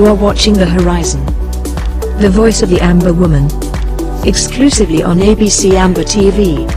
You are watching The Horizon, the voice of the Amba woman, exclusively on ABC Amba TV.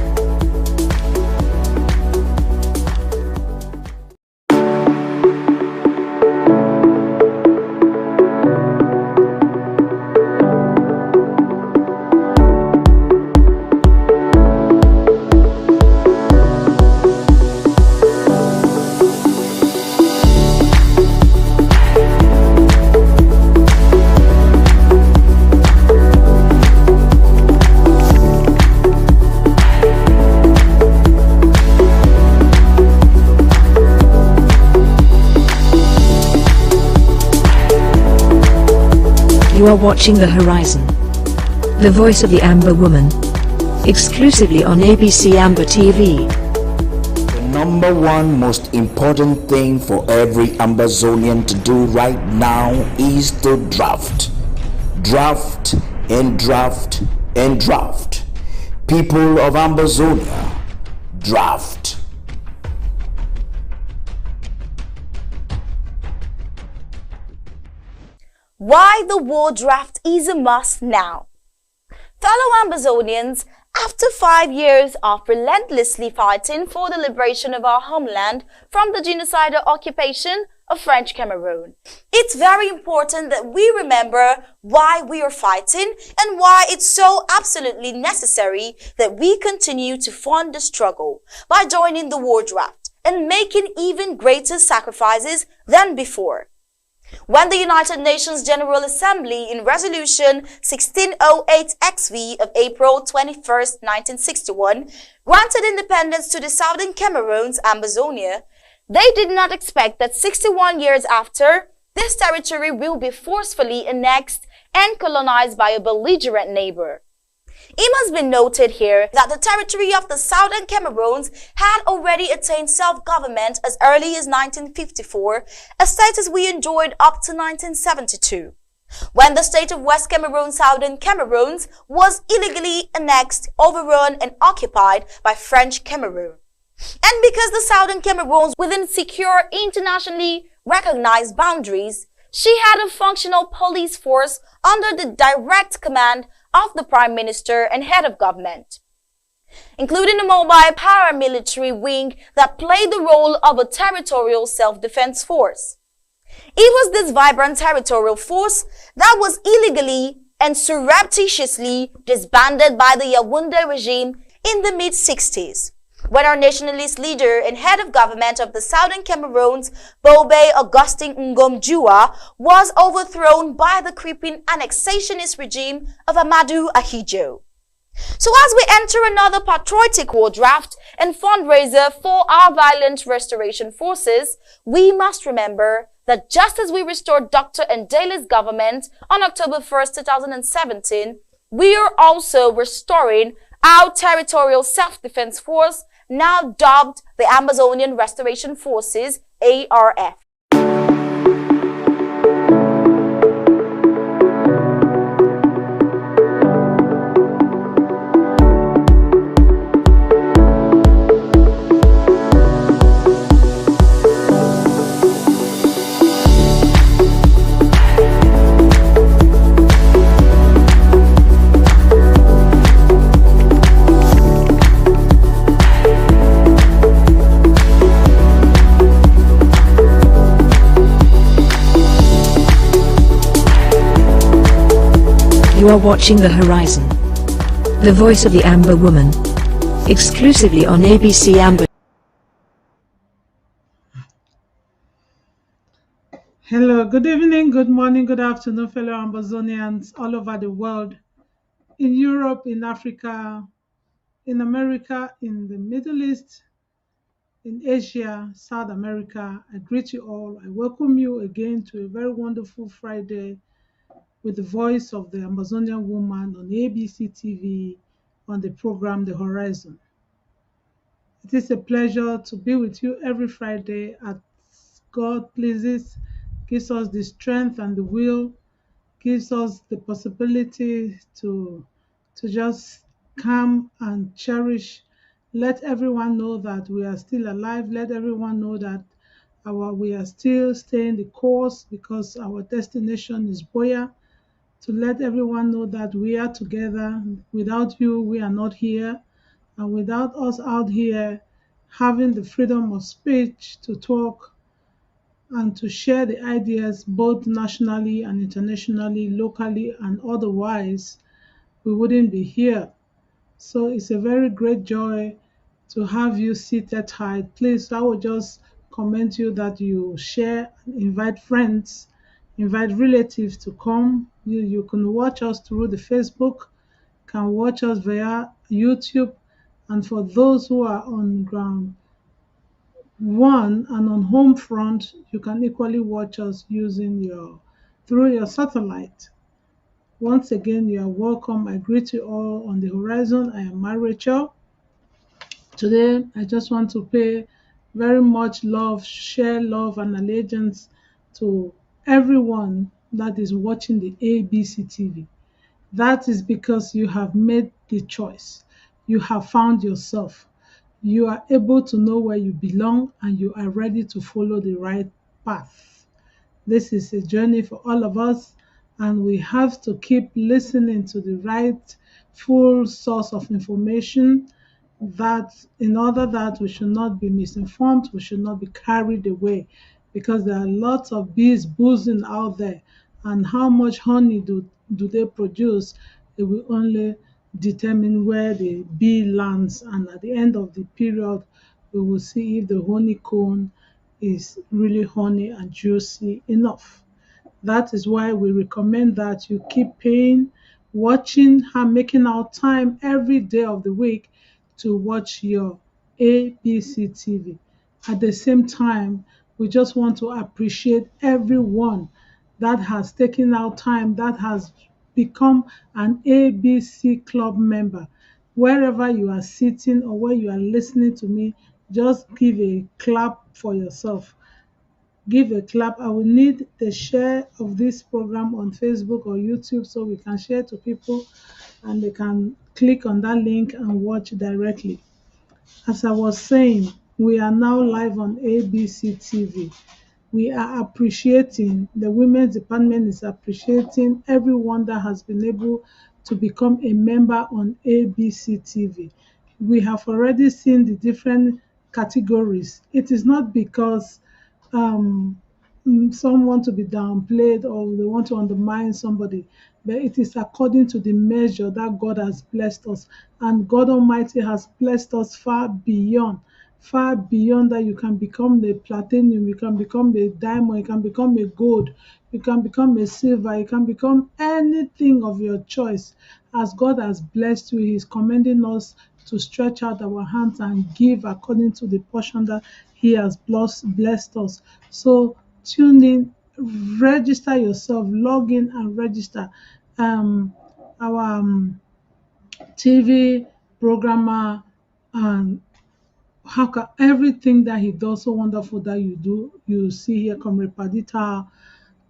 You are watching The Horizon, the voice of the Amba woman, exclusively on ABC Amba TV. The number one most important thing for every Ambazonian to do right now is to draft. Draft and draft and draft. People of Ambazonia, draft. Why the war draft is a must now. Fellow Ambazonians, after 5 years of relentlessly fighting for the liberation of our homeland from the genocidal occupation of French Cameroon, it's very important that we remember why we are fighting and why it's so absolutely necessary that we continue to fund the struggle by joining the war draft and making even greater sacrifices than before. When the United Nations General Assembly in Resolution 1608-XV of April 21, 1961, granted independence to the Southern Cameroon's Ambazonia, they did not expect that 61 years after, this territory will be forcefully annexed and colonized by a belligerent neighbor. It must be noted here that the territory of the Southern Cameroons had already attained self-government as early as 1954, a status we enjoyed up to 1972, when the state of West Cameroon, Southern Cameroons, was illegally annexed, overrun and occupied by French Cameroon. And because the Southern Cameroons within secure internationally recognized boundaries, she had a functional police force under the direct command of the Prime Minister and head of government, including a mobile paramilitary wing that played the role of a territorial self-defense force. It was this vibrant territorial force that was illegally and surreptitiously disbanded by the Yaoundé regime in the mid-60s, when our nationalist leader and head of government of the Southern Cameroons, Bobe Augustin Ngom, was overthrown by the creeping annexationist regime of Amadou Ahidjo. So as we enter another patriotic war draft and fundraiser for our violent restoration forces, we must remember that just as we restored Dr. Ndele's government on October 1st, 2017, we are also restoring our territorial self-defense force, now dubbed the Ambazonian Restoration Forces, ARF. You are watching The Horizon, the voice of the Amba woman, exclusively on ABC Amba. Hello, good evening, good morning, good afternoon, fellow Ambazonians all over the world, in Europe, in Africa, in America, in the Middle East, in Asia, South America. I greet you all. I welcome you again to a very wonderful Friday with the voice of the Ambazonian woman on ABC TV on the program The Horizon. It is a pleasure to be with you every Friday as God pleases, gives us the strength and the will, gives us the possibility to just come and cherish. Let everyone know that we are still alive. Let everyone know that We are still staying the course because our destination is Boya, to let everyone know that we are together. Without you, we are not here. And without us out here having the freedom of speech to talk and to share the ideas both nationally and internationally, locally and otherwise, we wouldn't be here. So it's a very great joy to have you seated high. Please, I would just commend you that you share, invite friends, invite relatives to come. You can watch us through the Facebook, can watch us via YouTube, and for those who are on ground one and on home front, you can equally watch us using your through your satellite. Once again, you are welcome. I greet you all on the horizon. I am Rachel. Today, I just want to pay very much love, share love and allegiance to everyone that is watching the ABC TV. That is because you have made the choice. You have found yourself. You are able to know where you belong and you are ready to follow the right path. This is a journey for all of us, and we have to keep listening to the right full source of information, that in order that we should not be misinformed, we should not be carried away, because there are lots of bees buzzing out there, and how much honey do they produce, it will only determine where the bee lands, and at the end of the period we will see if the honeycomb is really honey and juicy enough. That is why we recommend that you keep paying, watching her, making out time every day of the week to watch your ABC TV. At the same time, we just want to appreciate everyone that has taken out time, that has become an ABC Club member. Wherever you are sitting or where you are listening to me, just give a clap for yourself. Give a clap. I will need the share of this program on Facebook or YouTube so we can share to people and they can click on that link and watch directly. As I was saying, we are now live on ABC TV. We are appreciating, the women's department is appreciating everyone that has been able to become a member on ABC TV. We have already seen the different categories. It is not because um, some want to be downplayed or they want to undermine somebody, but it is according to the measure that God has blessed us. And God Almighty has blessed us far beyond that. You can become the platinum, you can become a diamond, you can become a gold, you can become a silver, you can become anything of your choice. As God has blessed you, He is commending us to stretch out our hands and give according to the portion that He has blessed us. So tune in, register yourself, log in and register. Our TV programmer and how can everything that he does so wonderful that you do, you see here, Comrade Padita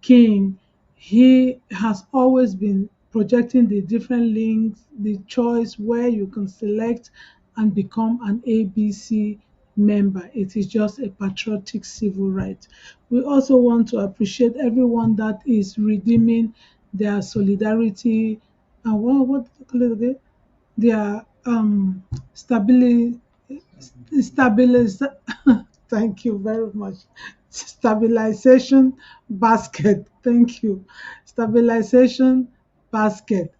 King, he has always been projecting the different links, the choice where you can select and become an ABC member. It is just a patriotic civil right. We also want to appreciate everyone that is redeeming their solidarity and what do you call it again? Their stability stabilize thank you very much. Stabilization basket. Thank you. Stabilization basket.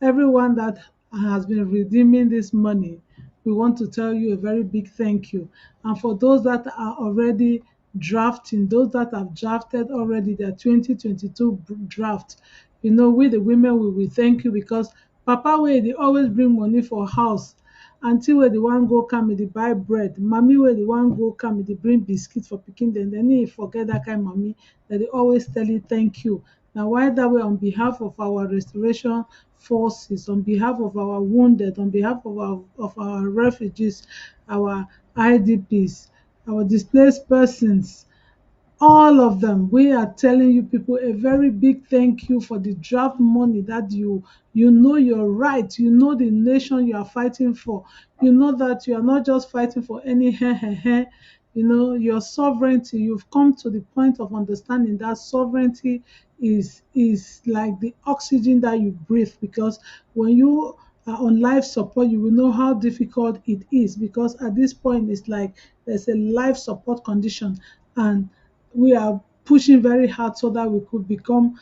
Everyone that has been redeeming this money, we want to tell you a very big thank you. And for those that are already drafting, those that have drafted already their 2022 draft, we the women we thank you, because papa wey dey always bring money for house, aunty wey dey wan go camp dey buy bread, mami wey dey wan go camp dey bring biscuit for pikin dem, dem no dey forget dat kind mami. Dem dey always tell you thank you. Na why that way, on behalf of our restoration forces, on behalf of our wounded, on behalf of our refugees, our IDPs, our displaced persons, all of them, we are telling you people a very big thank you for the draft money that you know your right, you know the nation you are fighting for, you know that you are not just fighting for any you know your sovereignty. You've come to the point of understanding that sovereignty is like the oxygen that you breathe, because when you are on life support, you will know how difficult it is, because at this point it's like there's a life support condition, and we are pushing very hard so that we could become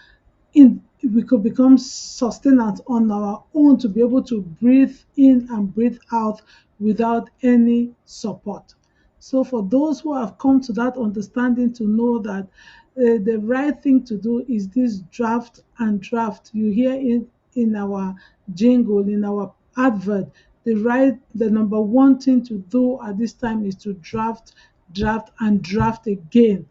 sustenance on our own, to be able to breathe in and breathe out without any support. So for those who have come to that understanding, to know that the right thing to do is this draft and draft. You hear it in our jingle, in our advert. The number one thing to do at this time is to draft, draft, and draft again.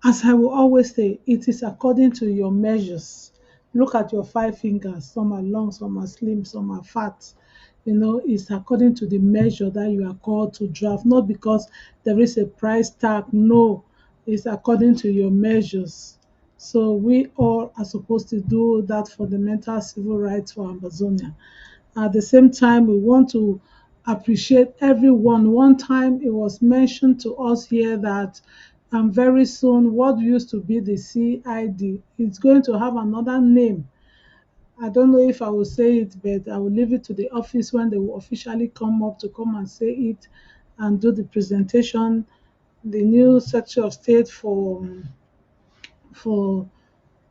As I will always say, it is according to your measures. Look at your five fingers. Some are long, some are slim, some are fat. You know, it's according to the measure that you are called to draft, not because there is a price tag. No, it's according to your measures. So we all are supposed to do that fundamental civil rights for Amazonia. At the same time, we want to appreciate everyone. One time it was mentioned to us here that very soon what used to be the CID is going to have another name. I don't know if I will say it, but I will leave it to the office when they will officially come up to come and say it and do the presentation. The new Secretary of State for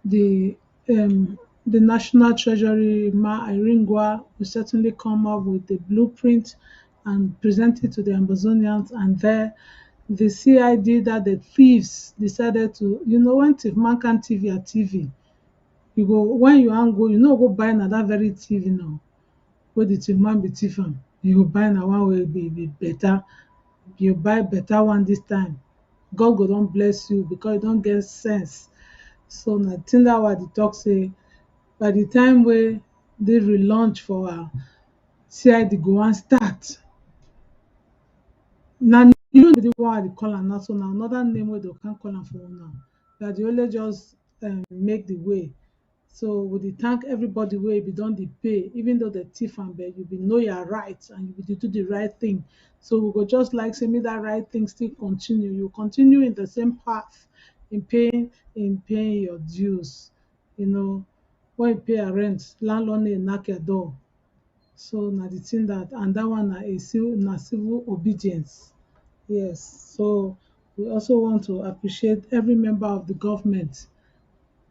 the the National Treasury, Ma Iringwa, will certainly come up with the blueprint and present it to the Amazonians. And there, the CID that the thieves decided to, you know, when thief man can thief your TV, you go when you wan go, you no go buy na that very TV now. Wey the thief man be thief am, you go buy na one wey be better. You buy better one this time. God go don bless you because you don get sense. So na think that why dey talk say by the time wey dey relaunch for our CID go wan start, na you know the one I dey call am now, so na another name wey dey can call am for una. Dat dey only just make the way. So we dey thank everybody wey be don dey pay, even though the thief am, but you be know your rights and you be do the right thing. So we go just like say make that right thing still continue. You continue in the same path in paying your dues. You know, when you pay your rent, landlord no knack your door. So na the thing that, and that one na civil obedience. Yes. So we also want to appreciate every member of the government,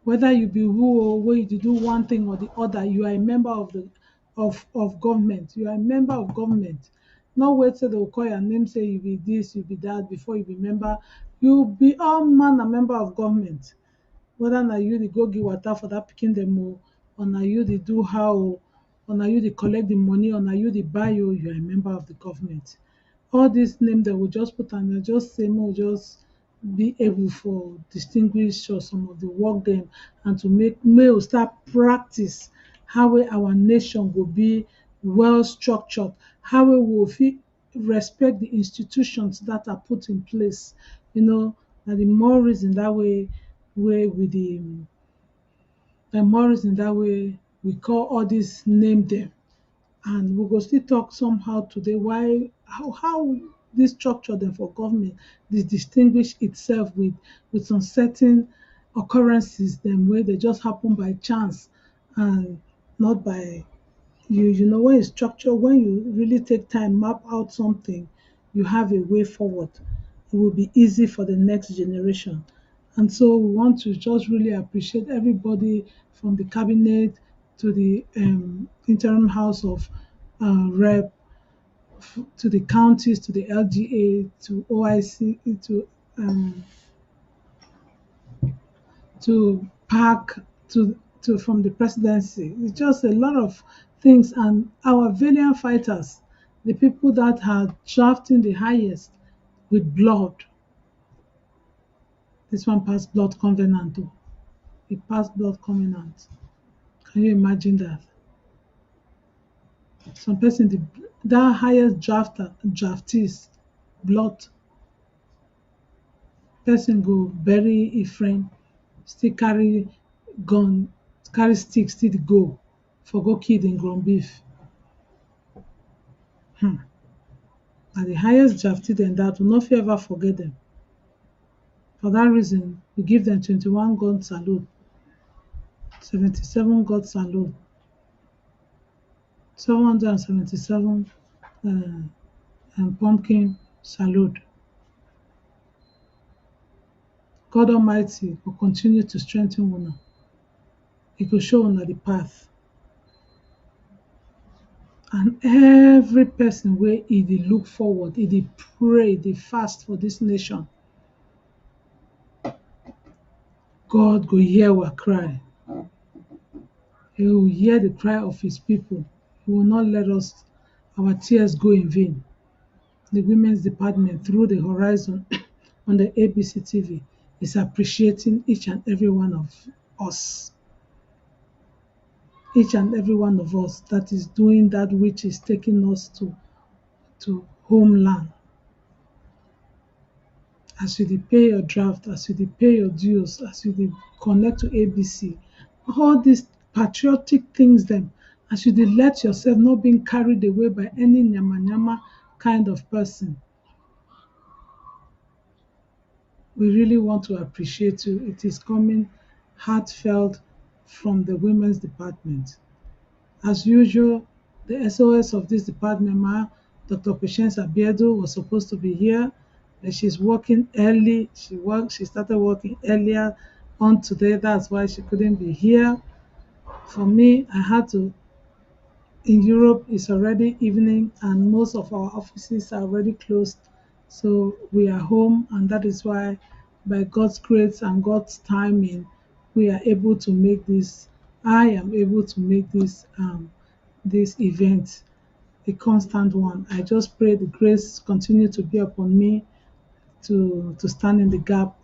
whether you be who or wey you dey do one thing or the other. You are a member of the of government. You are a member of government. Not wait till they will call your name, say you be this, you be that, before you be member. You be all man a member of government. Whether na you dey go give water for that pikin dem o, or na you dey do how o, or na you dey collect the money, or na you dey buy o, you are a member of the government. All dis name dem we just put am there, just say make we just be able for distinguish some of the work dem, and to make we start practice how wey our nation go be well structured, how wey we go fit respect the institutions that are put in place. You know, na the more reason that way wey we dey the more reason that way we call all dis name dem. And we go still talk somehow today why how dis structure dem for government dey distinguish itself with some certain occurrences dem wey dey just happen by chance, and not by you know, when you structure, when you really take time map out something, you have a way forward. It will be easy for the next generation. And so we want to just really appreciate everybody, from the cabinet to the interim house of rep, to the counties, to the LGA, to OIC, to PAC, to from the presidency. It's just a lot of things, and our valiant fighters, the people that are drafting the highest with blood. This one passed blood covenant too. It passed blood covenant. Can you imagine that? Some person, that highest draftees, blood Person go bury e friend, still carry gun, carry stick, still dey go for go kill dem ground beef. Na the highest drafty dem dat, we no fit ever forget dem. For dat reason, we give dem 21 gun salute, 77 gun salute, 777 pumpkin salute. God Almighty go continue to strengthen una. He go show una the path. And every person wey e dey look forward, e dey pray, dey fast for dis nation, God go hear our cry. He will hear the cry of his people. He will not let us, our tears go in vain. The Women's Department, through the Horizon on the ABC TV, is appreciating each and every one of us. Each and every one of us that is doing that which is taking us to homeland. As you dey pay your draft, as you dey pay your dues, as you dey connect to ABC, all these patriotic things dem, as you dey let yourself not being carried away by any yamayama kind of person, we really want to appreciate you. It is coming heartfelt from the Women's Department. As usual, the SOS of this department, Dr. Patience Abiedu, was supposed to be here, but she's working early. She started working earlier on today. That's why she couldn't be here. For me, I had to. In Europe, it's already evening, and most of our offices are already closed. So we are home, and that is why, by God's grace and God's timing, we are able to make this. I am able to make this event a constant one. I just pray the grace continue to be upon me to stand in the gap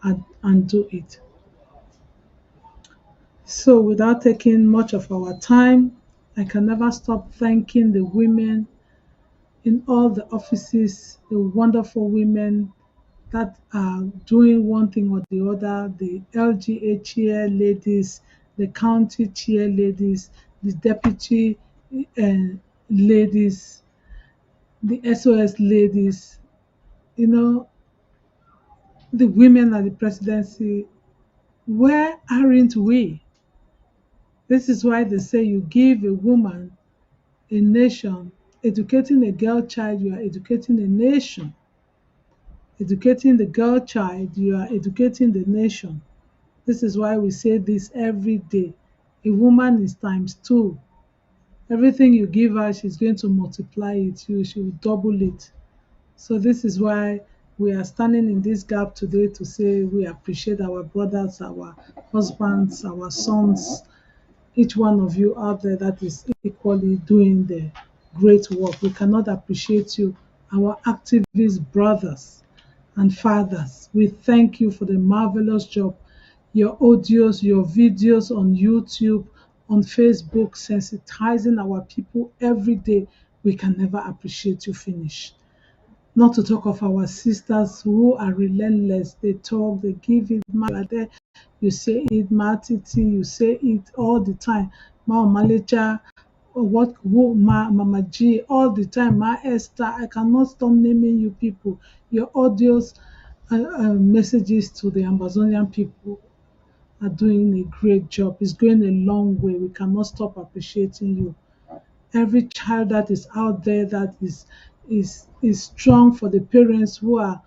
and do it. So without taking much of our time, I can never stop thanking the women in all the offices, the wonderful women that are doing one thing or the other, the LGA chair ladies, the county chair ladies, the deputy ladies, the SOS ladies, the women at the presidency. Where aren't we? This is why they say you give a woman a nation. Educating a girl child, you are educating a nation. Educating the girl child, you are educating the nation. This is why we say this every day. A woman is times two. Everything you give her, she's going to multiply it. She will double it. So this is why we are standing in this gap today to say we appreciate our brothers, our husbands, our sons, each one of you out there that is equally doing the great work. We cannot appreciate you, our activist brothers and fathers. We thank you for the marvelous job. Your audios, your videos on YouTube, on Facebook, sensitizing our people every day. We can never appreciate you finish. Not to talk of our sisters who are relentless. They talk, they give it, there. You say it, Ma Titi, you say it all the time. Ma Malecha, Mama G, all the time. Ma Esther, I cannot stop naming you people. Your audios, messages to the Amazonian people are doing a great job. It's going a long way. We cannot stop appreciating you. Every child that is out there that is strong for the parents who are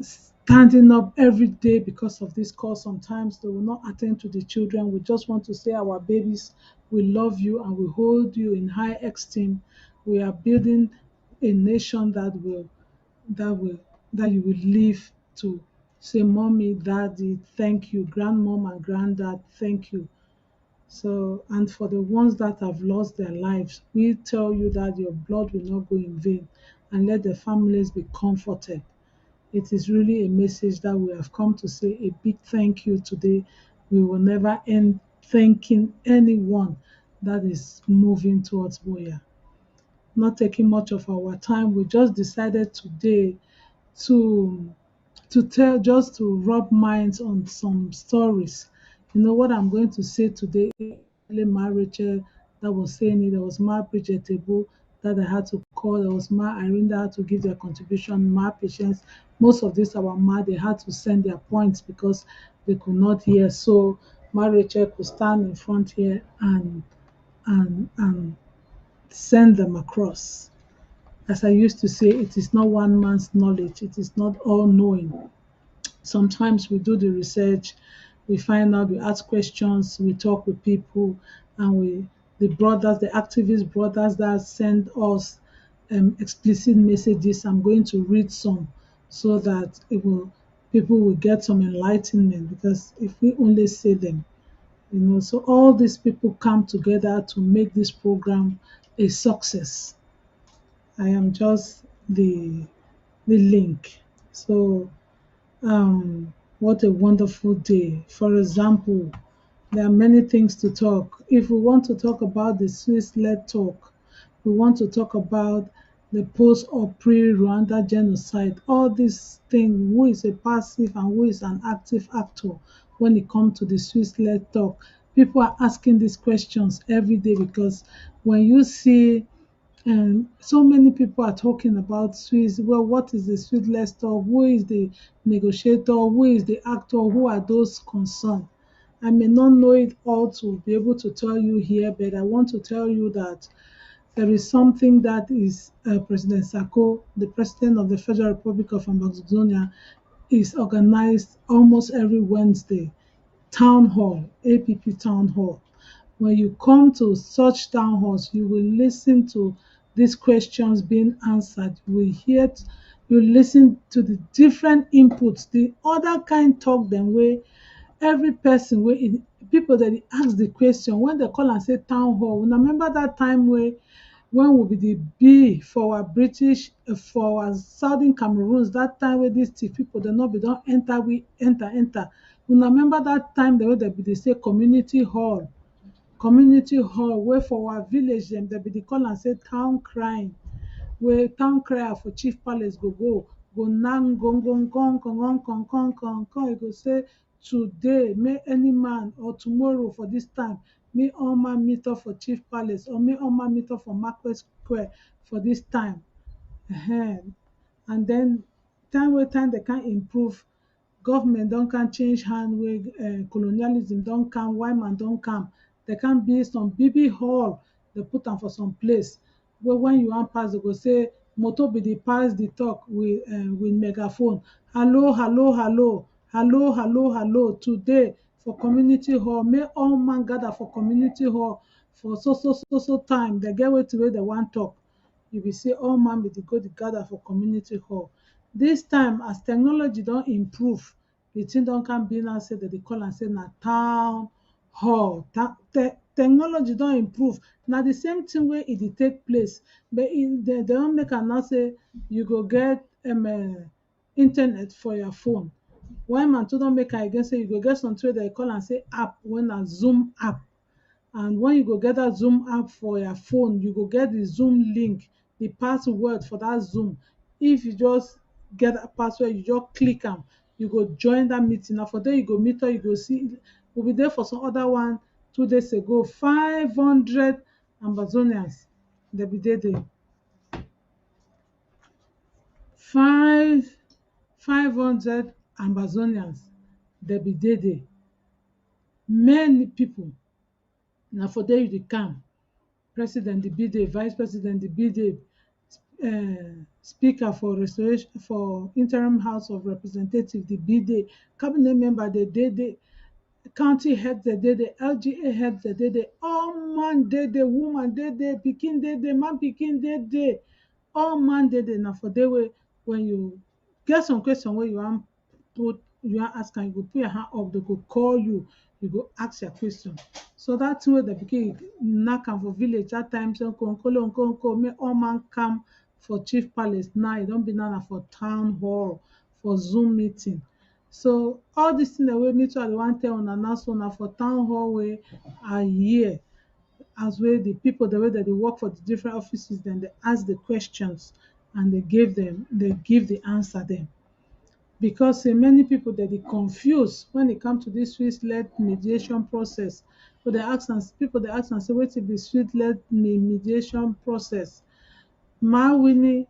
standing up every day because of this cause. Sometimes they will not attend to the children. We just want to say, our babies, we love you and we hold you in high esteem. We are building a nation that you will live to say, mommy, daddy, thank you, grandmom and granddad, thank you. So, and for the ones that have lost their lives, we tell you that your blood will not go in vain, and let the families be comforted. It is really a message that we have come to say a big thank you today. We will never end thanking anyone that is moving towards Boya. Not taking much of our time, we just decided today to to tell, just to rub minds on some stories. You know what I'm going to say today? Ma Rachel that was saying it. There was Ma Bridget Table that I had to call. There was Ma Irene that had to give their contribution. Ma Patience. Most of these our Ma, they had to send their points because they could not hear. So Ma Rachel could stand in front here and send them across. As I used to say, it is not one man's knowledge. It is not all knowing. Sometimes we do the research, we find out, we ask questions, we talk with people, and the brothers, the activist brothers that send us explicit messages. I'm going to read some so that people will get some enlightenment, because if we only say them, so all these people come together to make this program a success. I am just the link. So what a wonderful day. For example, there are many things to talk. If we want to talk about the Swiss-led talk, we want to talk about the post or pre-Rwanda genocide, all these things, who is a passive and who is an active actor when it comes to the Swiss-led talk. People are asking these questions every day, because when you see and so many people are talking about Swiss. Well, what is the Swiss talk? Who is the negotiator? Who is the actor? Who are those concerned? I may not know it all to be able to tell you here, but I want to tell you that there is something that is President Sako, the President of the Federal Republic of Amazonia, is organized almost every Wednesday. Town hall, APP town hall. When you come to such town halls, you will listen to these questions being answered. You will you listen to the different inputs, the other kind talk them way every person people that dey ask the question when they call and say town hall. Una remember that time when we be the B for our British, for our Southern Cameroons, that time wey dis thief people dem no be don enter, we enter. Una remember that time the way they be dey say community hall wey for our village dem be dey call am say town crying, wey town crier for Chief Palace go knack gongongon, e go say today may any man, or tomorrow for this time, may all man meet up for Chief Palace, or may all man meet up for Market Square for this time. And then time wey time they can improve, government don can change hand, wey colonialism don come, white man don come, they can build some BB hall, they put am for some place wey when you wan pass they go say motor be dey pass the talk with megaphone. Hello, today for community hall, may all man gather for community hall for so time, they get wetin wey they wan talk. You be say all man be dey go dey gather for community hall. This time as technology don improve, the thing don come be now say dem dey call am say na town hall. Technology don improve, na the same thing wey e dey take place, but dem don make am now say you go get internet for your phone. One man too don make am again say you go get something wey dem dey call am say app, wey na Zoom app. And when you go get that Zoom app for your phone, you go get the Zoom link, the password for that Zoom. If you just get that password, you just click am, you go join that meeting. Na for there you go meet up, you go see. We be there for some other one 2 days ago, 500 Ambazonians dem be there. 500 Ambazonians dem be there. Many people, na for there you dey come. President dey be there, vice president dey be there, speaker for restoration for interim house of representatives dey be there, cabinet member dey there, county heads dey there, LGA heads dey there, all man dey there, woman dey there, pikin dey there, man pikin dey there, all man dey there. Na for there wey when you get some question wey you wan ask am, you go put your hand up, they go call you, you go ask your question. So that thing wey the pikin knack am for village that time, say nkonko, make all man come for Chief Palace, now e don be now for town hall, for Zoom meeting. So all these things wey me too I dey wan tell una now, so na for town hall wey I hear, as wey the people the way that they work for the different offices, then they ask the questions and they give the answer them. because many people that dey confuse when it come to this Swiss-led mediation process. So they ask am, people dey ask am say wetin be Swiss-led mediation process. Mawini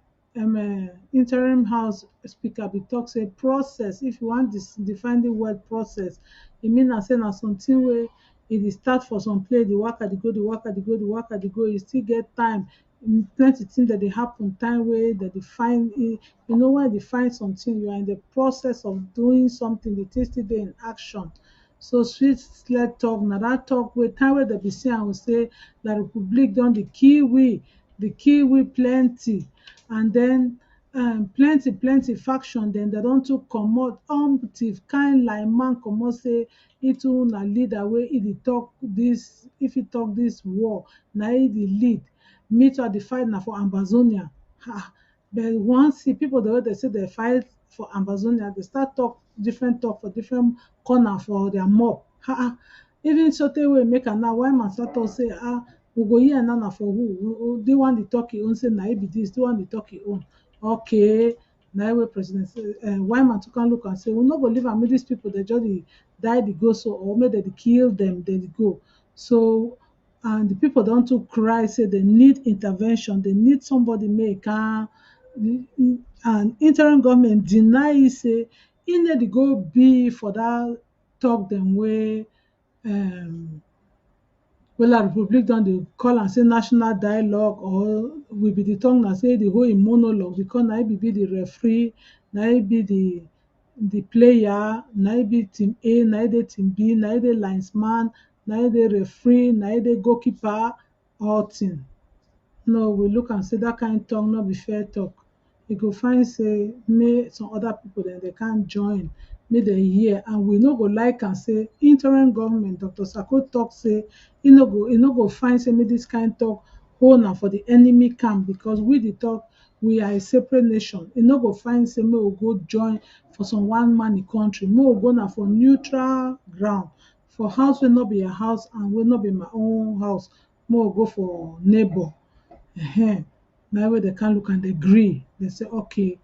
interim house speaker bin tok say process, if you wan define the word process, e mean am say na something wey e dey start for some place, dey waka dey go, dey waka dey go, dey waka dey go, e still get time. Plenty things that dey happen, time wey dem dey find, you know, when you dey find something, you are in the process of doing something, the thing still dey in action. So Swiss-led talk na that talk wey time wey dem be say am say la Republique don dey kill we plenty, and then plenty faction dem don too comot until kind like man comot say e too na leader wey e dey talk this, if e talk this war na e dey lead. Meanwhile the fight na for Ambazonia. But once see people wey dey say dey fight for Ambazonia, dey start talk different talk for different corner for their mob. Even sotey wey make am now, why man start talk say we go hear now na for who? Dey one dey talk im own say na e be this, dey one dey talk im own. Okay, na wey president why man to come look and say we no go leave am make these people dey just dey die dey go so, or make dem dey kill dem dey go. So and the people don too cry say they need intervention, they need somebody make am, and interim government deny e say e no dey go be for that talk dem wey La Republique don dey call am say national dialogue, or we be the talk na say the whole im monologue, because na im be the referee, na im be the player, na im be team A, na im dey team B, na im dey linesman, na im dey referee, na im dey goalkeeper, all thing. No, we look am say that kind talk no be fair talk. You go find say make some other people dem dey can join, make dem hear, and we no go like am say interim government, Dr. Sako talk say e no go find say make this kind talk hold am for the enemy camp, because we dey talk we are a separate nation. E no go find say make we go join for some one man country, make we go na for neutral ground, for house wey no be your house and wey no be my own house, make we go for neighbor. Na wey dem can look and dey gree, dey say okay,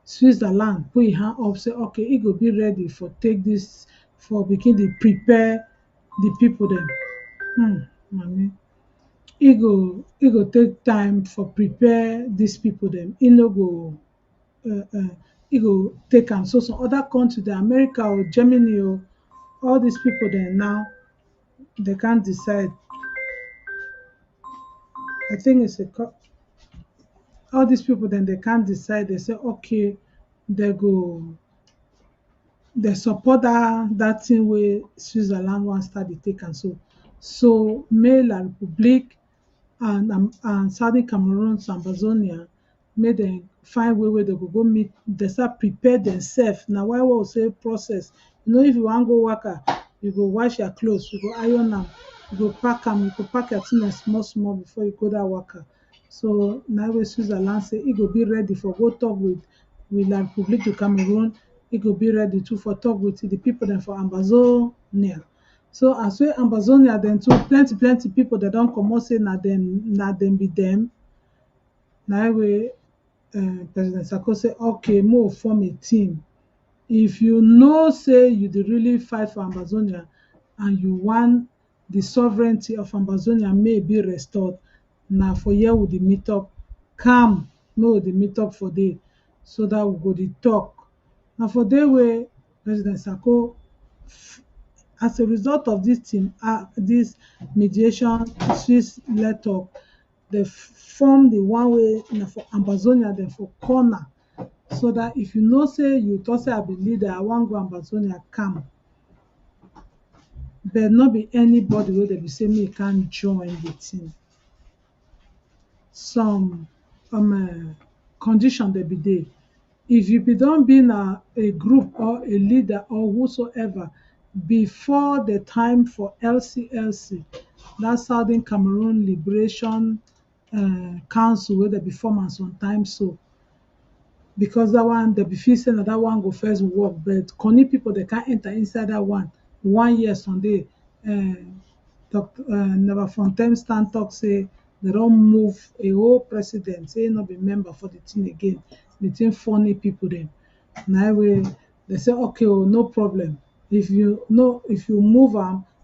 Switzerland put im hand up say okay, e go be ready for take this, for begin dey prepare the people dem. Mami, e go take time for prepare these people dem. E no go e go take am. So some other country, the America or Germany or all these people dem now, they can't decide. I think it's all these people then they can't decide. They say okay, they go, they support that thing where Switzerland wants start dey take am. So may La Republique and Southern Cameroon, Ambazonia, make dem find way wey they go meet, they start prepare themselves. Now why we say process? You know, if you wan go waka, you go wash your clothes, you go iron am, you go pack am, you go pack your things small before you go that waka. So na wey Switzerland say e go be ready for go talk with La Republique de Cameroon. E go be ready to for talk with the people dem for Ambazonia. So as wey Ambazonia dem too plenty people dem don comot say na dem be dem. Na wey President Sako say okay, make we form a team. If you know say you dey really fight for Ambazonia and you want the sovereignty of Ambazonia may be restored, na for here we dey meet up. Calm, make we dey meet up for there, so that we go dey talk. Na for there wey President Sako, as a result of this team, this mediation Swiss-led talk, dey form the one way na for Ambazonia dem for corner, so that if you know say you talk say I be leader, I wan go Ambazonia, calm. But no be anybody wey dem be say make e can join the team. Some condition dey be dey. If you be don be na a group or a leader or whosoever before the time for LCLC, that Southern Cameroon Liberation Council wey dem be form am sometime so, because that one dem be feel say na that one go first work, but Koni people they can't enter inside that one. 1 year Sunday, Dr. Neverfontaine stand talk say they don move a whole president, say no be member for the thing again. The thing funny people dem. Na way They say, okay, oh, no problem. If you move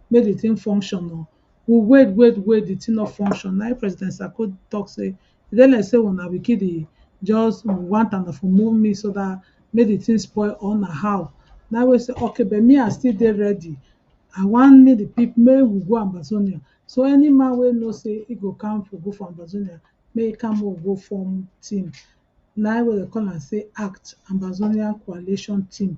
make the thing function. Oh, we wait, the thing not function. Now President Sako talk say, then I say, when we kill the just want and for move me so that make the thing spoil on how. Now we say, okay, but me I still there ready. I want me the people may we go Amazonia. So any man will know say he go come for go for Amazonia, may he come or go form team. Now we dey call am say ACT, Ambazonian Coalition Team.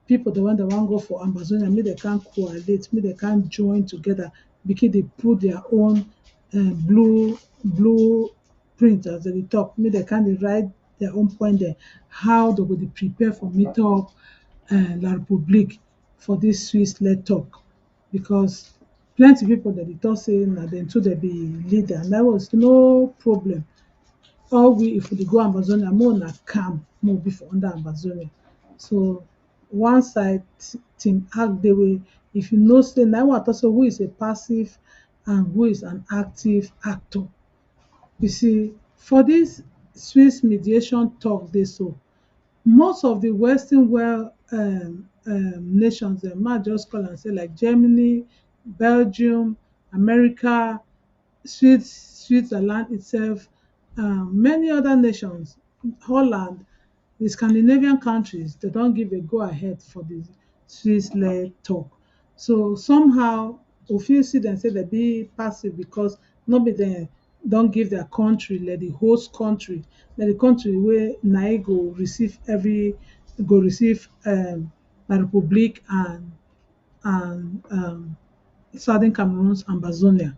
People the one that wan go for Amazonia, make dem can coalesce, make dem can join together, because they put their own blue print as dem dey talk, make dem can dey write their own point there, how they go dey prepare for meet up La Republique for this Swiss-led talk. Because plenty people dem dey talk say na dem too dey be leader, and that was no problem. All we if we dey go Amazonia, make una calm, make we be for under Amazonia. So one side team act dey way, if you know say na one talk say who is a passive and who is an active actor. You see, for this Swiss mediation talk dey so, most of the Western world nations dem, ma just call am say like Germany, Belgium, America, Switzerland itself, many other nations, Holland, the Scandinavian countries, they don give a go ahead for the Swiss-led talk. So somehow we fit see dem say dem be passive because no be dem don give their country like the host country, like the country wey na im go receive La Republique and Southern Cameroon's Ambazonia.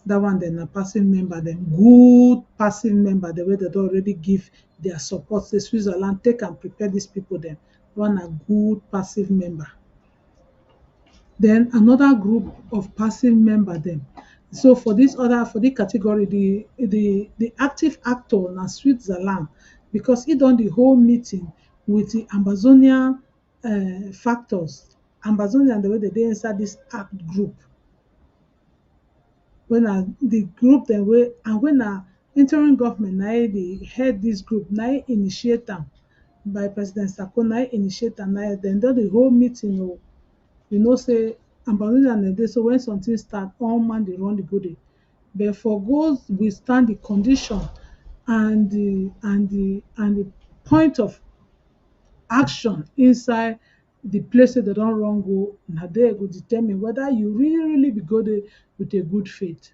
Dat one dem na passive member dem, good passive member dem wey dem don already give their support say Switzerland take and prepare dis pipo dem. One na good passive member. Then another group of passive member dem. So for dis category, the active actor na Switzerland, because e don dey hold meeting with the Ambazonian factors, Ambazonian dem wey dey inside dis ACT group, wey na the group dem wey na interim government na im dey head dis group, na im initiate am by President Sako, na im initiate am, na dem don dey hold meeting o. You know say Ambazonian dem dey so when something start, all man dey run the go dey. But for go withstand the condition and the point of action inside the place wey dem don run go, na there go determine whether you really be go there with a good faith.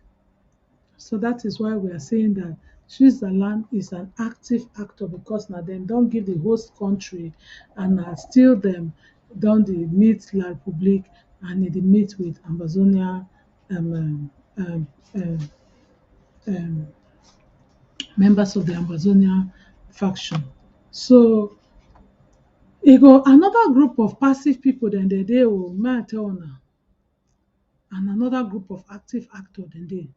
So that is why we are saying that Switzerland is an active actor, because na dem don give the host country, and na still dem don dey meet La Republique and e dey meet with Ambazonia members of the Ambazonia faction. So e go another group of passive people dem dey o, may I tell una, and another group of active actor dem dey.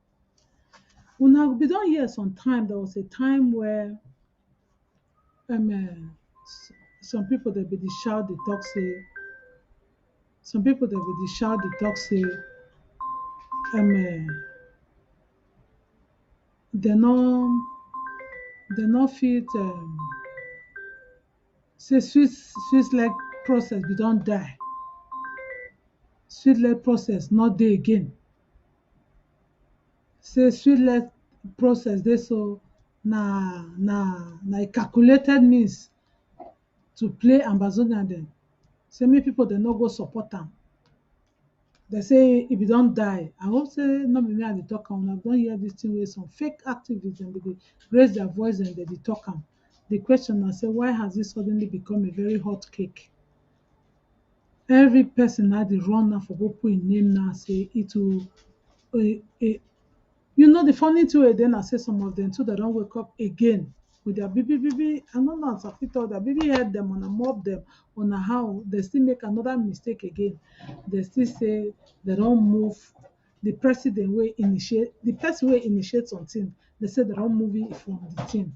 Una bin don hear sometime, there was a time where some people dem bin dey shout dey talk say, dem no fit say Swiss-led process bin don die, Swiss-led process no dey again. Say Swiss-led process dey so na a calculated means to play Ambazonian dem, say make people dem no go support am. Dem say e bin don die. I hope say no be me I dey talk am, una don hear dis thing wey some fake activists dem dey raise their voice and dem dey talk am. The question na say, why has this suddenly become a very hot cake? Every person now dey run now for go put im name now, say it will you know the funny thing wey dey na say some of dem too dem don wake up again with their bibi. I no know as I fit talk, their bibi head dem, una mob dem, una how dem still make another mistake again. Dem still say dem don move the person wey initiate something. Dem say dem don move it from the thing.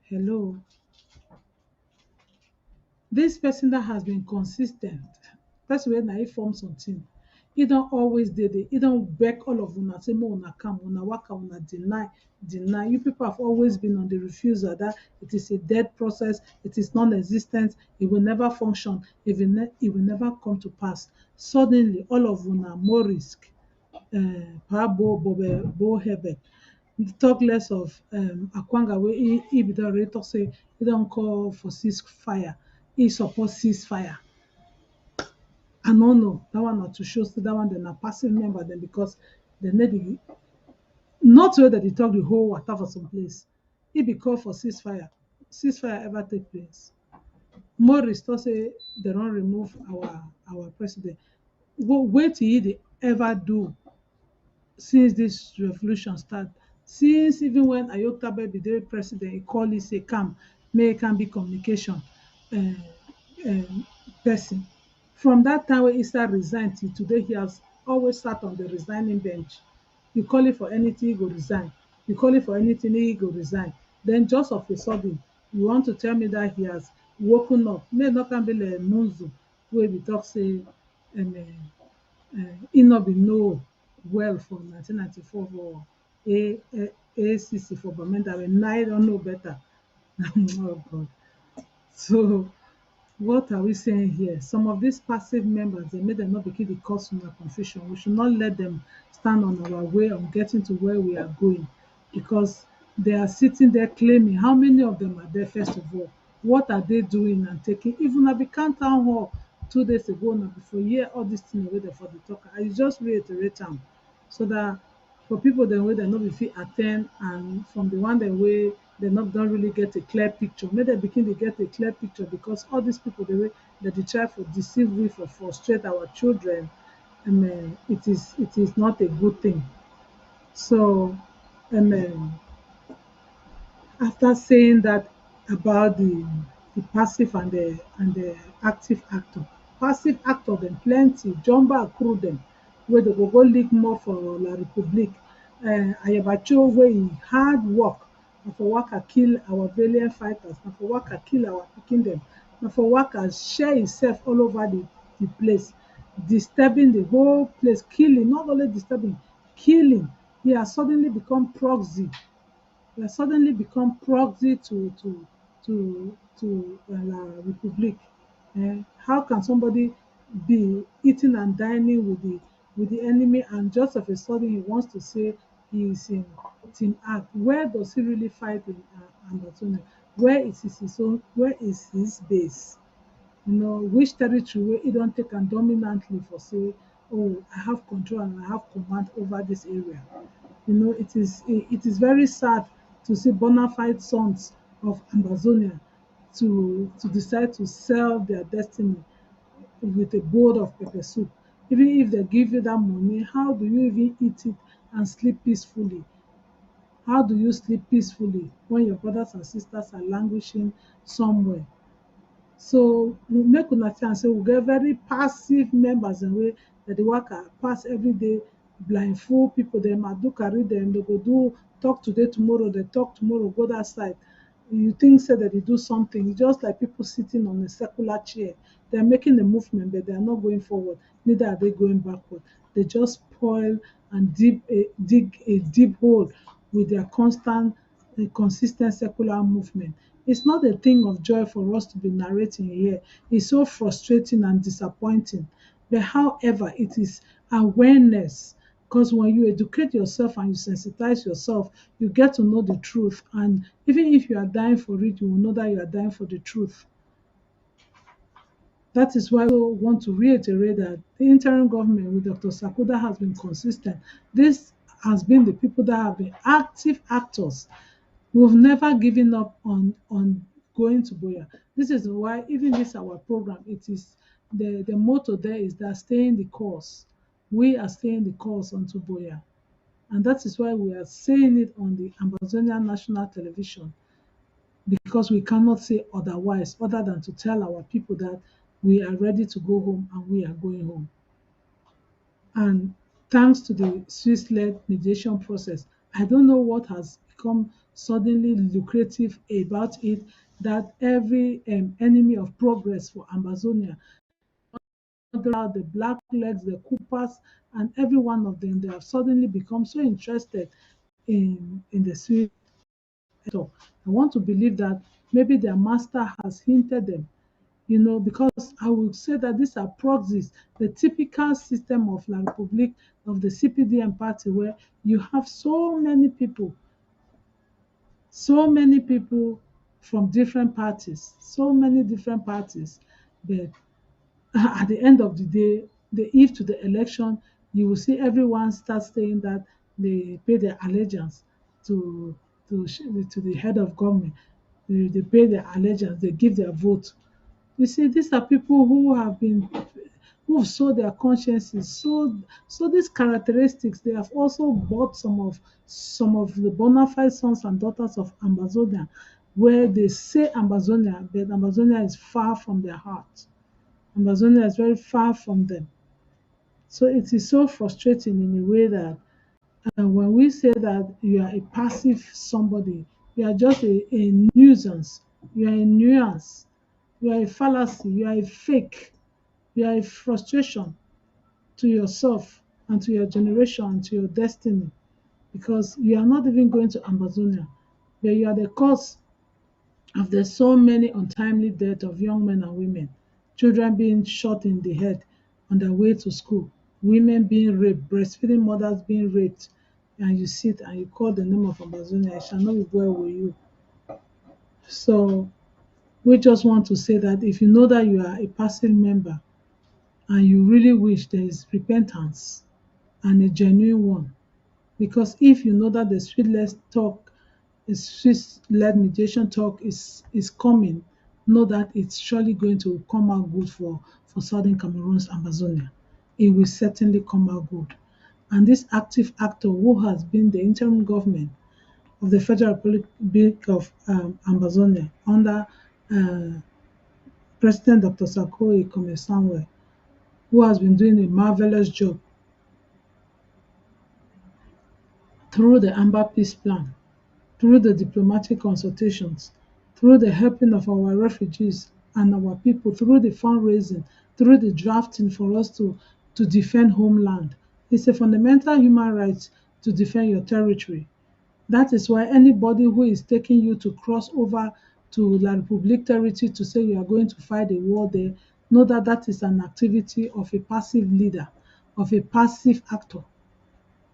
Hello, this person that has been consis ten t, person wey na im form something, He don't always dey there. He don't beg all of una say make una come, una waka, una deny, deny. You people have always been on the refusal that it is a dead process, it is non-existent, it will never function, it will never come to pass. Suddenly, all of una more risk. Pabo Bo Hebek. Talk less of Akwanga wey he be don already talk say he don call for ceasefire. He support ceasefire. I no know that one na to show say that one dem na passive member dem because dem no dey not wey dem dey talk the whole water for some place. He be call for ceasefire. Ceasefire ever take place? Morris talk say dem don remove our president. Wetin he dey ever do since dis revolution start? Since even wen Ayotabe be dey president, e call e say come make e can be communication person. From dat time wey Issa resign till today, he has always sat on the resigning bench. You call him for anything, he go resign. You call him for anything, he go resign. Then just of a sudden, you want to tell me that he has woken up? Make e no can be like Munzu wey be talk say he no be know well for 1994 for ACC for Bamenda, when I don't know better. Oh God. So what are we saying here? Some of these passive members, they made them not begin the cause una confusion. We should not let them stand on our way of getting to where we are going, because they are sitting there claiming. How many of them are there, first of all? What are they doing and taking? Even at the town hall 2 days ago, now before hear all this thing away there for the talk, I just reiterate them so that for people dem wey dem no be fit at ten d, and from the one dem wey dem no don really get a clear picture, make dem begin dey get a clear picture, because all these people the way dem dey try for deceive we, for frustrate our children, it is not a good thing. So after saying that about the passive and the active actor. Passive actor dem plenty, jumbo accrue dem, wey dey go leak more for La Republique. Ayabacho wey e hard work, na for waka kill our valiant fighters, na for waka kill our pikin dem, na for waka share himself all over the place, disturbing the whole place, killing, not only disturbing, killing. He has suddenly become proxy. He has suddenly become proxy to La Republique. How can somebody be eating and dining with the enemy, and just of a sudden he wants to say he is in Team Act? Where does he really fight in Amazonia? Where is his own? Where is his base? Which territory wey he don take am dominantly for say, oh, I have control and I have command over this area. It is very sad to see bona fide sons of Amazonia to decide to sell their destiny with a bowl of pepper soup. Even if they give you that money, how do you even eat it and sleep peacefully? How do you sleep peacefully when your brothers and sisters are languishing somewhere? So make una see am say we get very passive members dem wey dem dey waka pass everyday, blindfold people dem, ado carry dem, dey go do talk today, tomorrow dey talk, tomorrow go that side. You think say dem dey do something? It's just like people sitting on a circular chair. They are making a movement, but they are not going forward, neither are they going backward. They just spoil and dig a deep hole with their constant, consistent circular movement. It's not a thing of joy for us to be narrating here. It's so frustrating and disappointing. But however, it is awareness, because when you educate yourself and you sensitize yourself, you get to know the truth. And even if you are dying for it, you will know that you are dying for the truth. That is why I want to reiterate that the interim government with Dr. Sakuda has been consistent. This has been the people that have been active actors. We've never given up on going to Boya. This is why even this our program, it is the motto there is that staying the course. We are staying the course onto Boya. And that is why we are saying it on the Amazonian National Television, because we cannot say otherwise, other than to tell our people that we are ready to go home and we are going home. And thanks to the Swiss-led mediation process, I don't know what has become suddenly lucrative about it, that every enemy of progress for Amazonia the blacklegs, the Coopers, and every one of them, they have suddenly become so interested in the Swiss. So I want to believe that maybe their master has hinted them, because I would say that these are proxies, the typical system of La Republique, of the CPDM party, where you have so many people from different parties, so many different parties, but at the end of the day, the eve to the election, you will see everyone start saying that they pay their allegiance to to the head of government. They pay their allegiance, they give their vote. You see, these are people who've sold their consciences. So these characteristics, they have also bought some of the bona fide sons and daughters of Ambazonia, where they say Ambazonia, but Ambazonia is far from their heart. Amazonia is very far from them. So it is so frustrating in a way that when we say that you are a passive somebody, you are just a nuisance, you are a nuance, you are a fallacy, you are a fake, you are a frustration to yourself and to your generation and to your destiny, because you are not even going to Amazonia, but you are the cause of the so many untimely deaths of young men and women, children being shot in the head on their way to school, women being raped, breastfeeding mothers being raped, and you sit and you call the name of Amazonia, it shall not be well with you. So we just want to say that if you know that you are a passive member and you really wish there is repentance and a genuine one, because if you know that the Swiss-led mediation talk is coming, know that it's surely going to come out good for Southern Cameroon's Amazonia. It will certainly come out good. And this active actor who has been the interim government of the Federal Republic of Amazonia under uh, President Dr. Sarkozy Komesanwe, who has been doing a marvelous job through the Amba Peace Plan, through the diplomatic consultations, through the helping of our refugees and our people, through the fundraising, through the drafting for us to defend homeland. It's a fundamental human right to defend your territory. That is why anybody who is taking you to cross over to La Republique territory to say you are going to fight a war there, know that that is an activity of a passive leader, of a passive actor,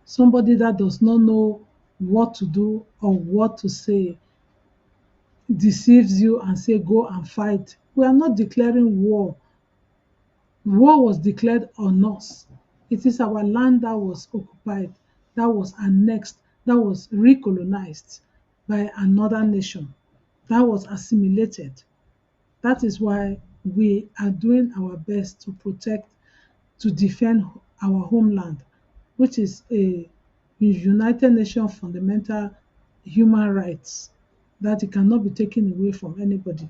somebody that does not know what to do or what to say, deceives you and say go and fight. We are not declaring war. War was declared on us. It is our land that was occupied, that was annexed, that was recolonized by another nation, that was assimilated. That is why we are doing our best to protect, to defend our homeland, which is a United Nations fundamental human rights that it cannot be taken away from anybody.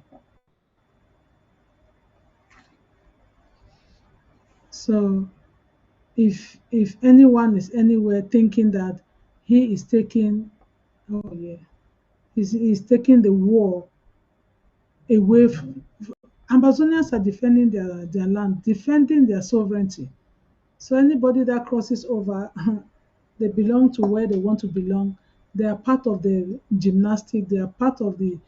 So if anyone is anywhere thinking that he is taking, oh yeah, he's taking the war away from, Amazonians are defending their land, defending their sovereignty. So anybody that crosses over, they belong to where they want to belong. They are part of the gymnastic. They are part of the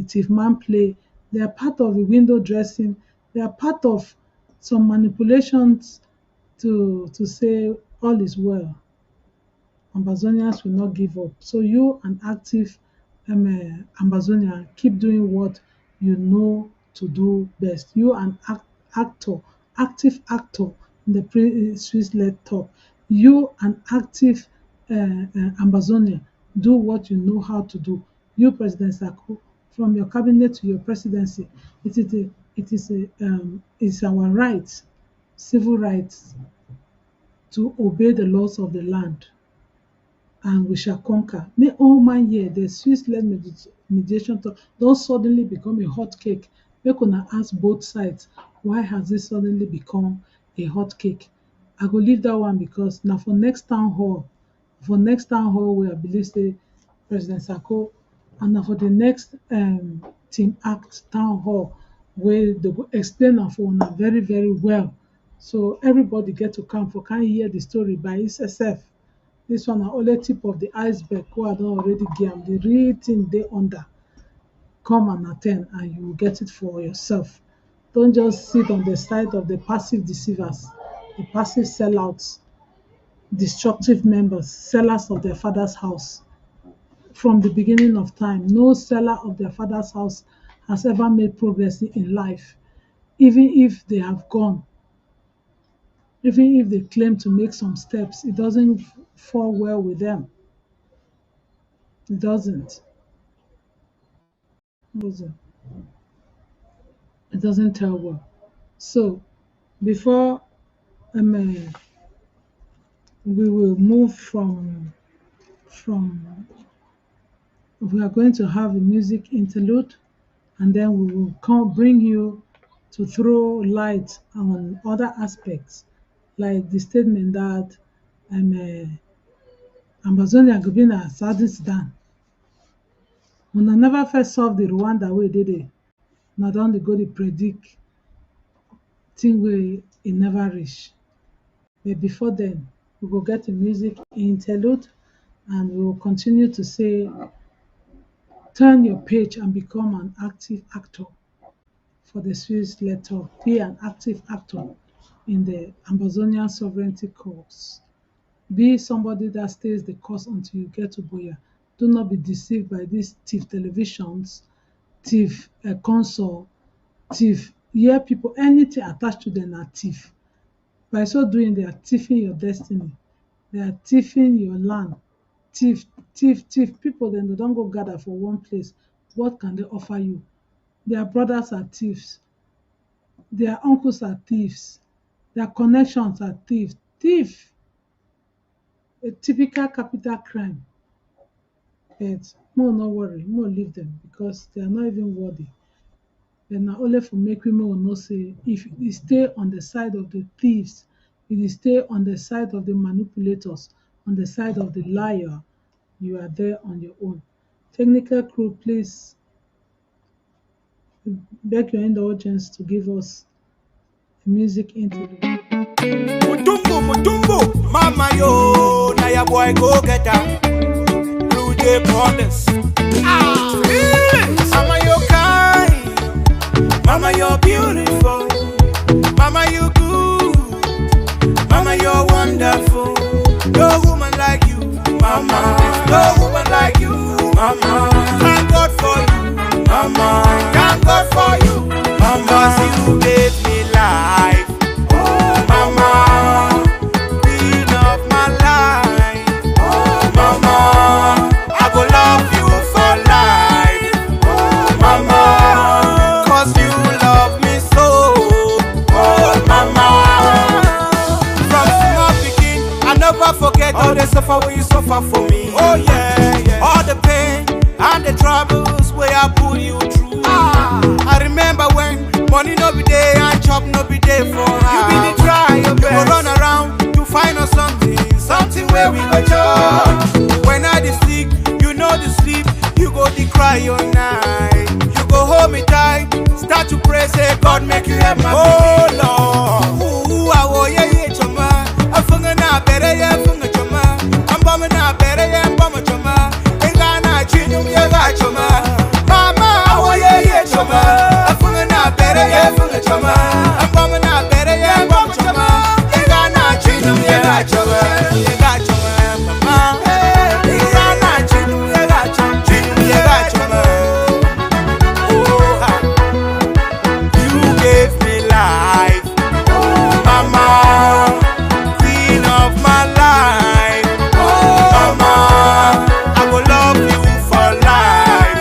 thief man play. They are part of the window dressing. They are part of some manipulations to say all is well. Ambazonians will not give up. So you, an active Ambazonian, keep doing what you know to do best. You, an actor, active actor in the Swiss-led talk. You, an active Ambazonian, do what you know how to do. You, President Sako, from your cabinet to your presidency, it's our right, civil rights, to obey the laws of the land, and we shall conquer. May all man hear the Swiss-led mediation talk don suddenly become a hot cake. Make una ask both sides, why has it suddenly become a hot cake? I go leave that one because na for next town hall wey I believe say President Sako, and na for the next team act town hall wey they go explain am for una very very well, so everybody get to come for can hear the story by itself. This one na only tip of the iceberg wey I don already give am. The real thing dey under. Come and attend and you will get it for yourself. Don't just sit on the side of the passive deceivers, the passive sellouts, destructive members, sellers of their father's house. From the beginning of time, no seller of their father's house has ever made progress in life. Even if they have gone, even if they claim to make some steps, it doesn't fall well with them. It doesn't. It doesn't. It doesn't tell well. So before we will move from we are going to have a music interlude, and then we will come bring you to throw light on other aspects, like the statement that Amazonia go be na Southern Sudan. Una never first solve the Rwanda way, did they? Now don dey go dey predict thing wey e never reach. But before then, we will get a music interlude, and we will continue to say, turn your page and become an active actor for the Swiss letter. Be an active actor in the Amazonian sovereignty cause. Be somebody that stays the course until you get to Boya. Do not be deceived by these thief televisions, thief console, thief. Hear people, anything attached to them are thief. By so doing, they are thieving your destiny. They are thieving your land. Thief, thief, thief. People then they don't go gather for one place. What can they offer you? Their brothers are thieves. Their uncles are thieves. Their connections are thieves. Thief. A typical capital crime. But more not worry, more leave them because they are not even worthy. They're not only for make women know say if you stay on the side of the thieves, if you stay on the side of the manipulators, on the side of the liar, you are there on your own. Technical crew, please beg your indulgence to give us a music interlude. Mutumbo, mutumbo, mama yo, na ya boy go get down. Blue Jay Brothers. Mama you kind, mama you're beautiful, mama you good, mama you're wonderful. No woman like you, mama. No woman like you, mama. Thank God for you, mama. Thank God for you, mama. 'Cause you gave me life, oh mama, queen of my life, oh mama. I go love you for life, oh mama. 'Cause you love me so, oh mama. From small beginning, I never forget all the suffer when you suffer for me. Oh yeah, yeah. All the pain and the troubles where I put you through. I remember when money no be there and chop no be there for us. You be the try your best. You go run around to find us something, something where we go chop. When I dey sick, you know the sleep. You go dey cry all night. You go hold me tight, start to pray, say God make you help my baby. Oh Lord, ooh, I wo ye ye choma. Afunga na bere ye funga choma. Ambama na bere ye ambama choma. Enga na chinum ye ga choma. Mama, I wo ye ye choma. Afunga na bere ye funga choma. Ambama na bere ye ambama choma. Enga na chinum ye ga choma. Ye ga choma, mama. Enga na chinum ye ga choma. Chinum ye ga choma. Oh, you gave me life, oh mama, queen of my life, oh mama. I go love you for life,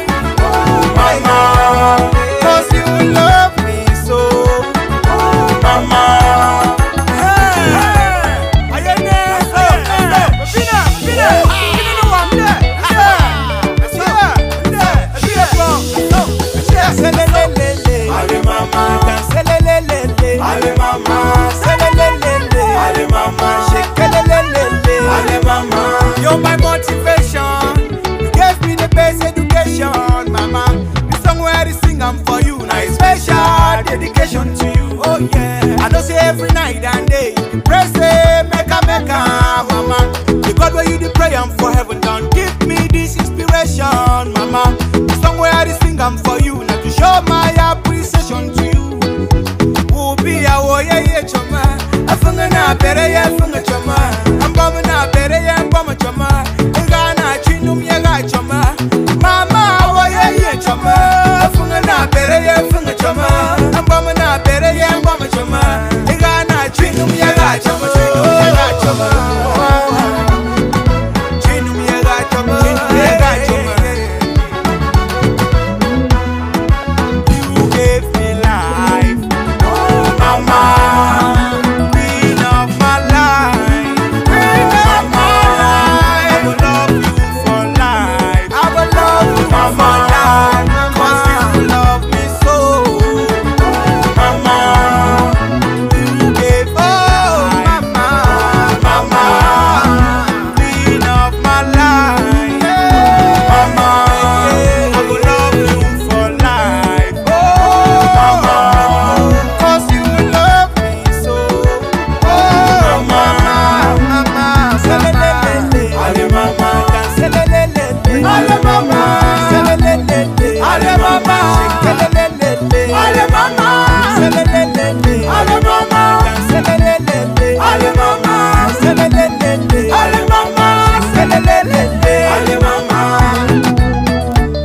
mama, shekelelelele, ale mama, selelelele, ale mama, selelelele, ale mama, selelelele, ale mama, selelelele, ale mama.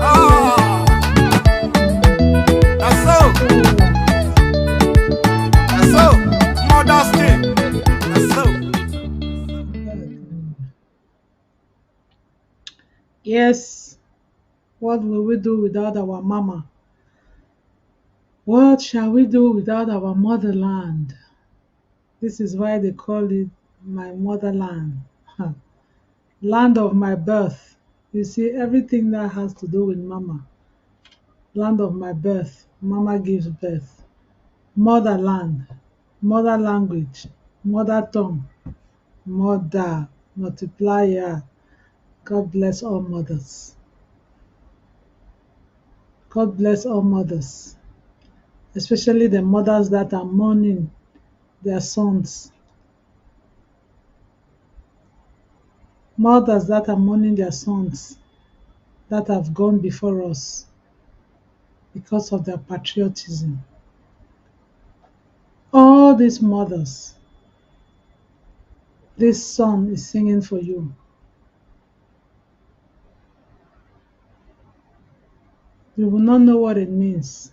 Ah, that's so, that's so, mother's day, that's so. Yes, what will we do without our mama? What shall we do without our motherland? This is why they call it my motherland. Huh. Land of my birth. You see, everything that has to do with mama. Land of my birth. Mama gives birth. Motherland. Mother language. Mother tongue. Mother. Multiplier. God bless all mothers. God bless all mothers. Especially the mothers that are mourning their sons. Mothers that are mourning their sons that have gone before us because of their patriotism. All these mothers, this song is singing for you. You will not know what it means.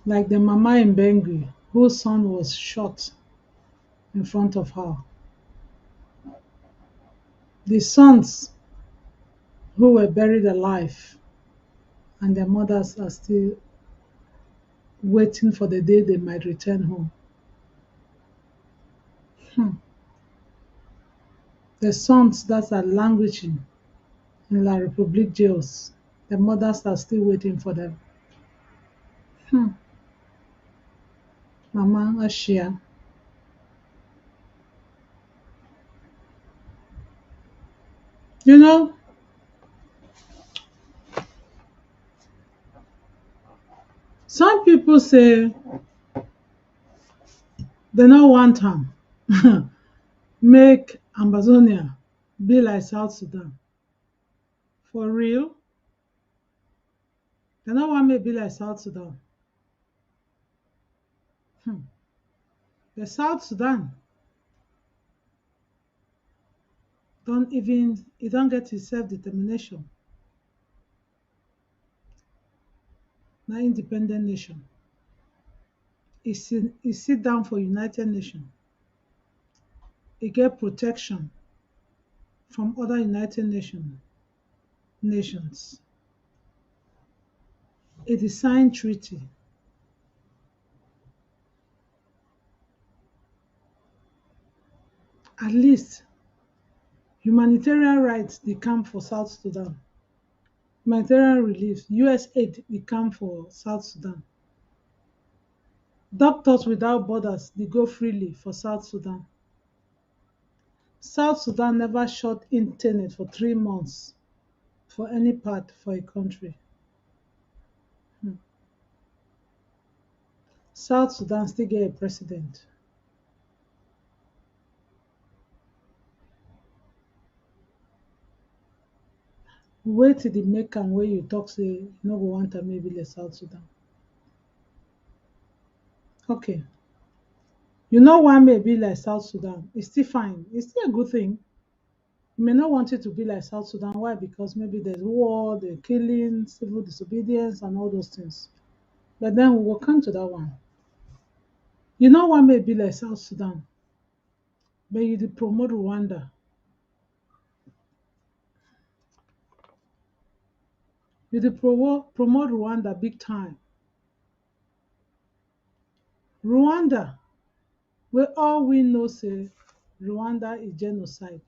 Like the mama in Bangui, whose son was shot in front of her. The sons who were buried alive and their mothers are still waiting for the day they might return home. The sons that are languishing in La Republique jails, the mothers are still waiting for them. Mama Ashia. You know, some people say they no want am make Amazonia be like South Sudan. For real? They no want make e be like South Sudan. The South Sudan don't get its self-determination. Na independent nation. E sit down for United Nations. E get protection from other nations. E dey sign treaty. At least humanitarian rights dey camp for South Sudan. Humanitarian relief, US aid dey camp for South Sudan. Doctors Without Borders dey go freely for South Sudan. South Sudan never shut internet for 3 months for any part for a country. South Sudan still get a president. Wait till dey make am wey you talk say you no go want am make e be like South Sudan. Okay, you no want make e be like South Sudan, e still fine, e still a good thing. You may not want it to be like South Sudan. Why? Because maybe there's war, the killing, civil disobedience, and all those things. But then we will come to that one. You know what may be like South Sudan, but you dey promote Rwanda. You dey promote Rwanda big time. Rwanda, where all we know say Rwanda is genocide.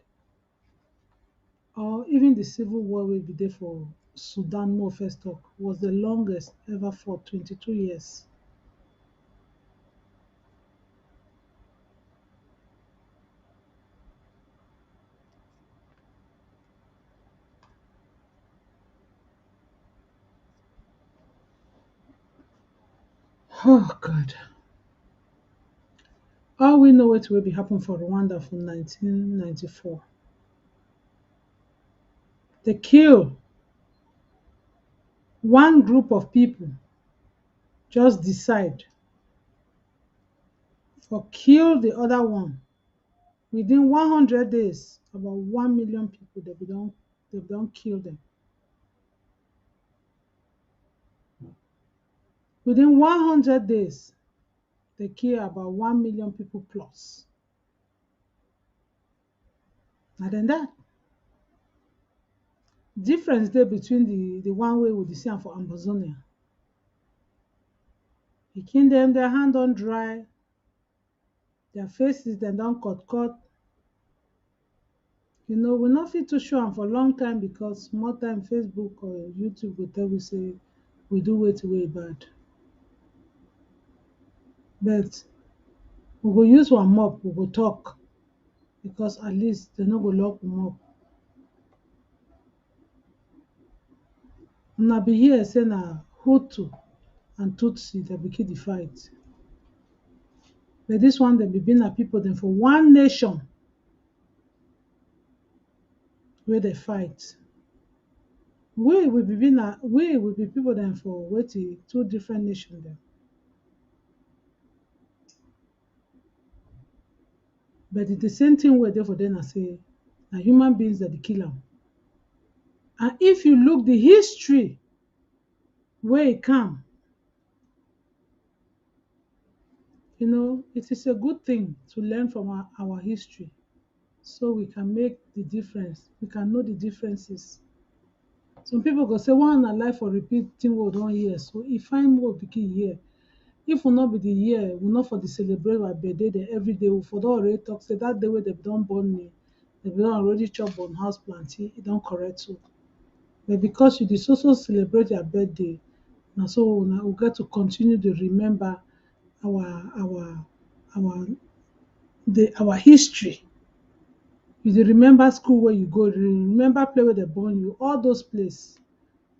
Or even the civil war wey be there for Sudan, more first talk, was the longest ever for 22 years. Oh God. All we know wetin wey be happen for Rwanda from 1994. They kill one group of people just decide for kill the other one. Within 100 days, about 1 million people, they don't kill them. Within 100 days, they kill about 1 million people plus. And then that difference there between the one way with the same for Amazonia. Pikin them, their hand on dry, their faces dem don cut. We no fit to show am for long time because more time Facebook or YouTube go tell we say we do wetin wey bad. But we go use one mop, we go talk because at least dem no go lock we up. Una be hear say na Hutu and Tutsi dem be kill the fight. But dis one dem be na people dem for one nation wey dey fight. We be people dem for wetin two different nation dem. But the same thing wey dey for there na say na human beings dem dey kill am. And if you look the history wey e come, it is a good thing to learn from our history so we can make the difference. We can know the differences. Some people go say, why una like for repeat thing wey we don hear? So e fine wey we pikin hear. If we no be the year, we no for the celebrate our birthday dem every day. We for don already talk say that day wey dem don born me, dem don already chop on house plantain, e don correct so. But because you dey so celebrate your birthday, na so we get to continue to remember our history. You dey remember school where you go, you remember place where dem born you, all those place.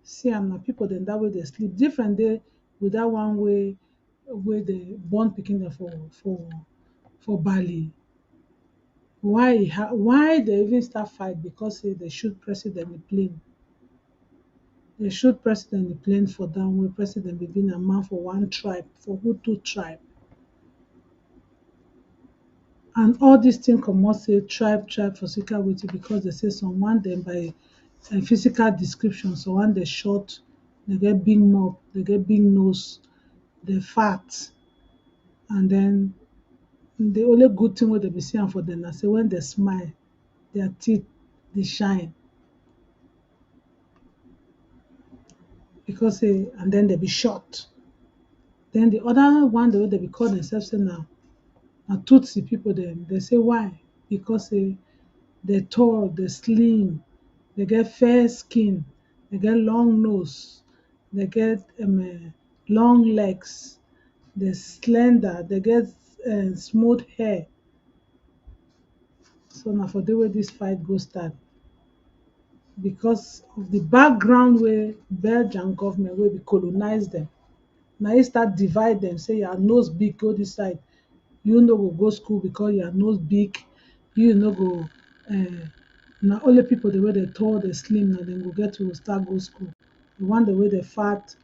See am na people dem that way dey sleep. Different dey with that one wey dey born pikin dem for Bali. Why they even start fight? Because say they shoot president the plane. They shoot president the plane for down where president be a man for one tribe, for Hutu tribe. And all these things comot say tribe for security because they say some want them by physical description, so one they short, they get big mouth, they get big nose, they fat, and then the only good thing wey they be seeing for them na say when they smile, their teeth dey shine. Because and then they be short. Then the other one, the way they be call themselves say na Tutsi people dem. They say why? Because they tall, they slim, they get fair skin, they get long nose, they get long legs, they slender, they get smooth hair. So na for the way this fight go start. Because of the background wey Belgian government wey be colonize them. Na e start divide them, say your nose big go this side, you no go school because your nose big, you no go na only people the way they tall, they slim, na dem go get to start go school. The one the way they fat,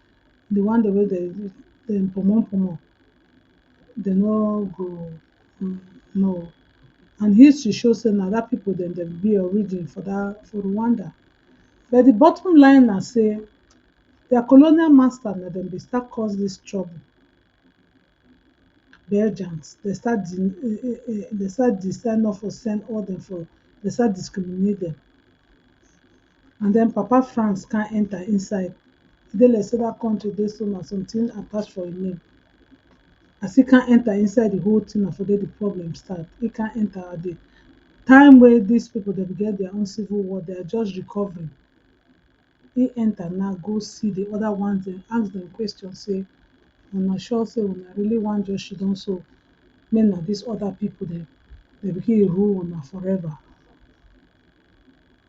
the one the way they pomo, they no go no. And history show say na that people dem be origin for Rwanda. But the bottom line na say their colonial master na dem dey start cause this trouble. Belgians, they start decide not for send all them for, they start discriminate them. And then Papa France can't enter inside. They like say that country dey so na something attached for a name. As he can't enter inside the whole thing, and for there the problem start. He can't enter at the time where these people they get their own civil war, they are just recovering. He enter now, go see the other ones and ask them questions, say, I'm not sure say when I really want just she don't so men na these other people they begin rule on forever.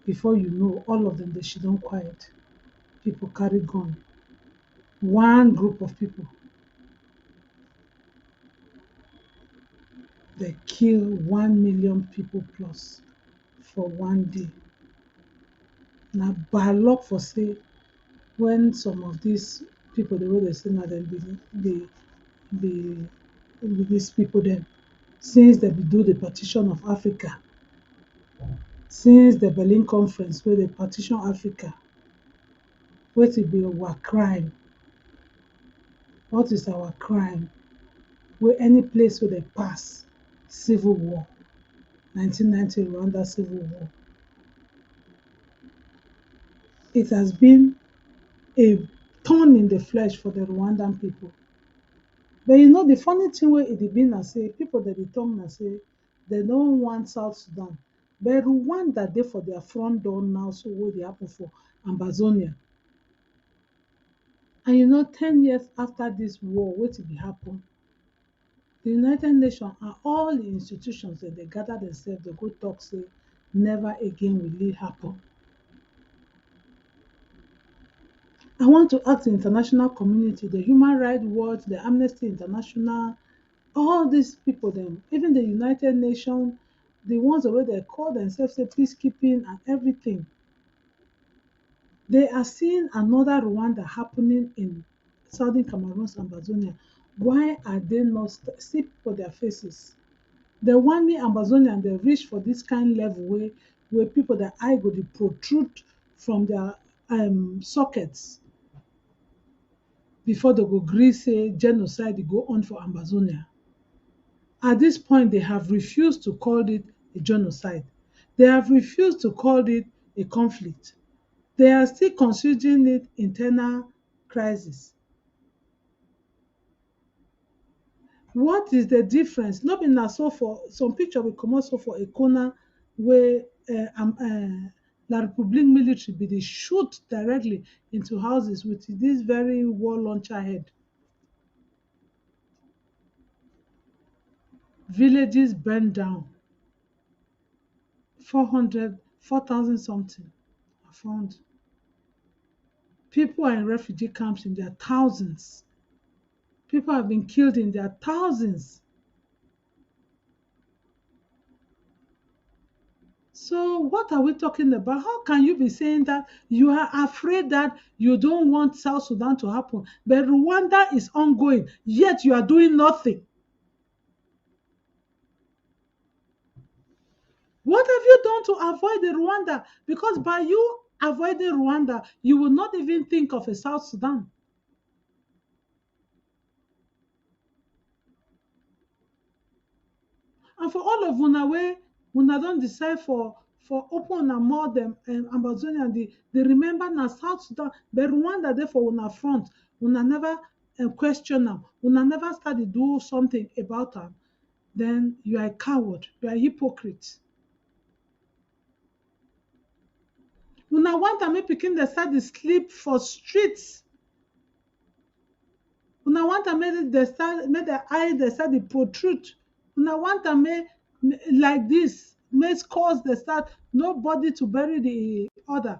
Before you know, all of them they she don't quiet. People carry gun. One group of people they kill 1 million people plus for one day. Now by luck for say when some of these people, the way they say now, them the these people then, since they be do the partition of Africa, since the Berlin Conference where they partition Africa, what it be our crime? What is our crime? Where any place where they pass civil war, 1990 Rwanda civil war, it has been a thorn in the flesh for the Rwandan people. But you know the funny thing where it been na say people that dey talk na say they don't want South Sudan. But Rwanda dey for their front door now, so what dey happen for Ambazonia. And you know, 10 years after this war, what be happen? The United Nations and all the institutions that they gather themselves, they go talk say never again will it happen. I want to ask the international community, the Human Rights Watch, the Amnesty International, all these people them, even the United Nations, the ones where they call themselves say peacekeeping and everything, they are seeing another Rwanda happening in southern Cameroon and Amazonia. Why are they not see for their faces? They want me Amazonian, they reach for this kind level where people that eye go to protrude from their sockets before they go gree say genocide dey go on for Amazonia. At this point, they have refused to call it a genocide. They have refused to call it a conflict. They are still considering it internal crisis. What is the difference? No be na so for some picture we comot so for a corner where La Republique military be dey shoot directly into houses with this very war launcher head. Villages burned down. 400, 4,000 something are found. People are in refugee camps in their thousands. People have been killed in their thousands. So what are we talking about? How can you be saying that you are afraid that you don't want South Sudan to happen, but Rwanda is ongoing, yet you are doing nothing? What have you done to avoid the Rwanda? Because by you avoiding Rwanda, you will not even think of a South Sudan. And for all of una wey una don decide for open una more dem Amazonian, dey remember na South Sudan, but Rwanda dey for una front. Una never question am. Una never start to do something about am. Then you are a coward. You are a hypocrite. Una want am make pikin dey start dey sleep for streets. Una want am make their eye dey start dey protrude. Una want am make like this, make skulls dey start, nobody to bury the other.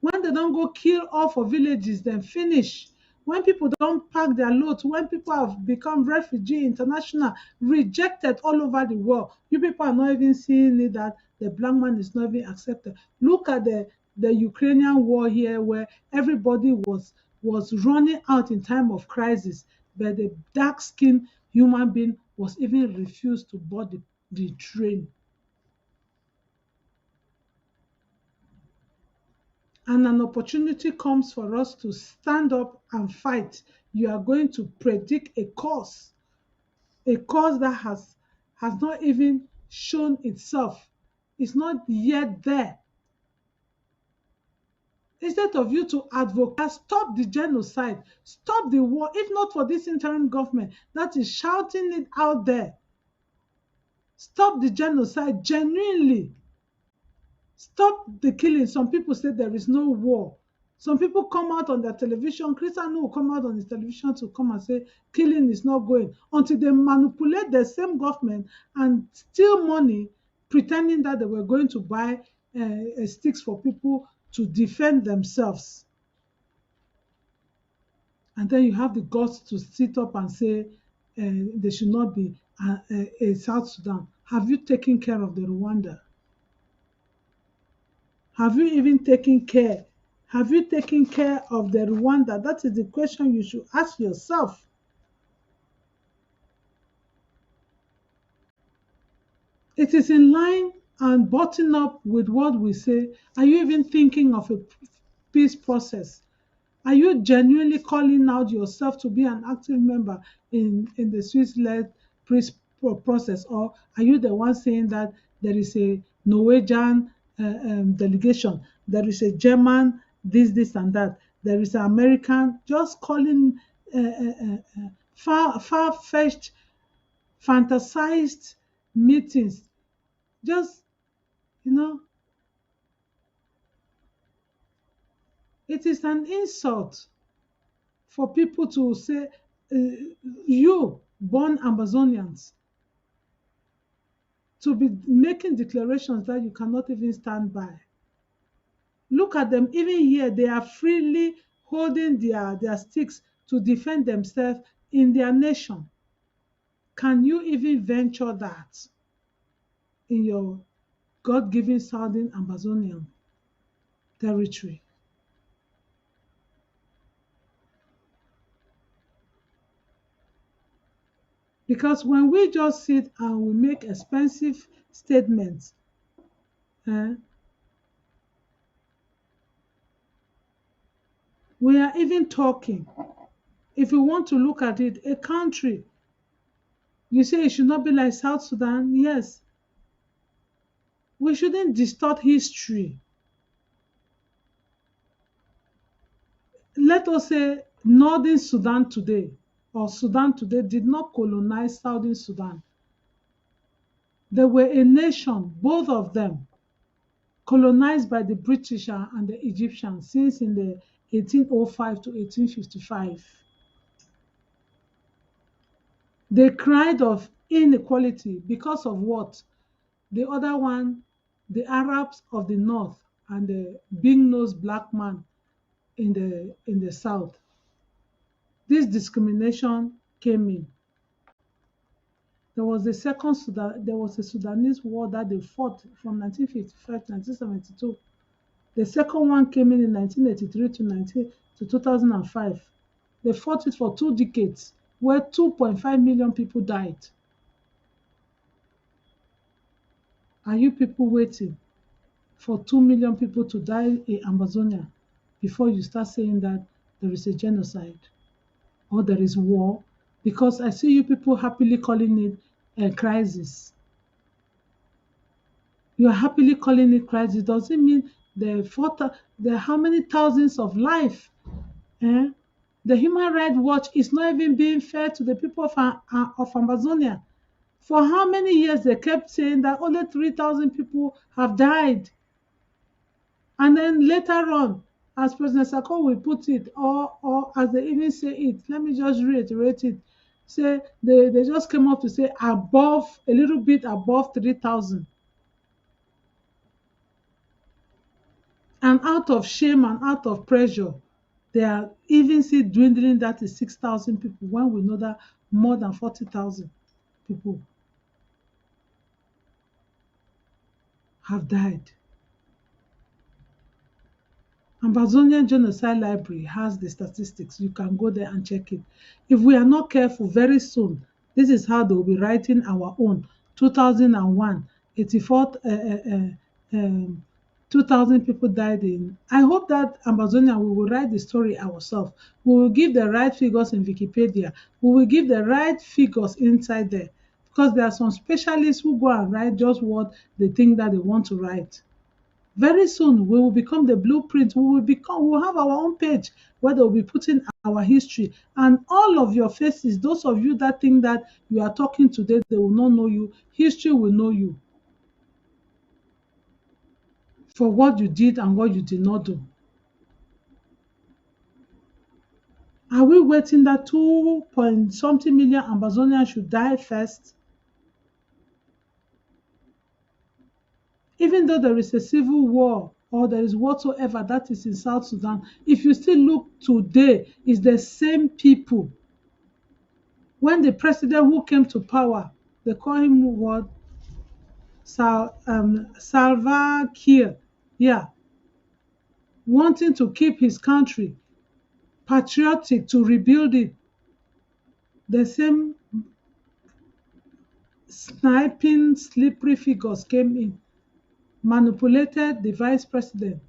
When they don go kill all for villages, then finish. When people don pack their loads, when people have become refugee, international, rejected all over the world, you people are not even seeing it that the black man is not even accepted. Look at the Ukrainian war here, where everybody was running out in time of crisis, but the dark-skinned human being was even refused to board the train. And an opportunity comes for us to stand up and fight. You are going to predict a cause that has not even shown itself. It's not yet there. Instead of you to advocate, stop the genocide, stop the war, if not for this interim government that is shouting it out there. Stop the genocide genuinely. Stop the killing. Some people say there is no war. Some people come out on their television. Christian will come out on his television to come and say killing is not going, until they manipulate the same government and steal money, pretending that they were going to buy sticks for people to defend themselves. And then you have the guts to sit up and say there should not be a South Sudan. Have you taken care of the Rwanda? Have you even taken care? Have you taken care of the Rwanda? That is the question you should ask yourself. It is in line and button up with what we say. Are you even thinking of a peace process? Are you genuinely calling out yourself to be an active member in the Swiss-led peace process? Or are you the one saying that there is a Norwegian delegation, there is a German, this and that, there is an American, just calling far-fetched, fantasized meetings? Just, you know, it is an insult for people to say, you, born Amazonians, to be making declarations that you cannot even stand by. Look at them, even here, they are freely holding their sticks to defend themselves in their nation. Can you even venture that in your God given southern Amazonian territory? Because when we just sit and we make expensive statements, eh, we are even talking. If you want to look at it, a country, you say it should not be like South Sudan. Yes, we shouldn't distort history. Let us say Northern Sudan today or Sudan today did not colonize Southern Sudan. They were a nation, both of them, colonized by the British and the Egyptians since in the 1805 to 1855. They cried of inequality because of what? The other one, the Arabs of the north and the big-nosed black man in the south. This discrimination came in. There was a second Sudan, there was a Sudanese war that they fought from 1955 to 1972. The second one came in 1983 to 2005. They fought it for 2 decades, where 2.5 million people died. Are you people waiting for 2 million people to die in Amazonia before you start saying that there is a genocide or there is war? Because I see you people happily calling it a crisis. You are happily calling it crisis. Does it mean the how many thousands of life? Eh? The Human Rights Watch is not even being fair to the people of Amazonia. For how many years they kept saying that only 3,000 people have died. And then later on, as President Sako will put it, or as they even say it, let me just reiterate it, say they just came up to say above, a little bit above 3,000. And out of shame and out of pressure, they are even still dwindling that to 6,000 people when we know that more than 40,000 people have died. Amazonian Genocide Library has the statistics. You can go there and check it. If we are not careful, very soon, this is how they will be writing our own. 2001, 84, 2,000 people died in. I hope that Amazonia, we will write the story ourselves. We will give the right figures in Wikipedia. We will give the right figures inside there. Because there are some specialists who go and write just what they think that they want to write. Very soon, we will become the blueprint. We will have our own page where they will be putting our history. And all of your faces, those of you that think that you are talking today, they will not know you. History will know you for what you did and what you did not do. Are we waiting that 2 point something million Amazonians should die first? Even though there is a civil war or there is whatsoever that is in South Sudan, if you still look today, it's the same people. When the president who came to power, they call him what? Salva Kiir. Yeah. wanting to keep his country patriotic, to rebuild it. The same sniping, slippery figures came in, manipulated the vice president,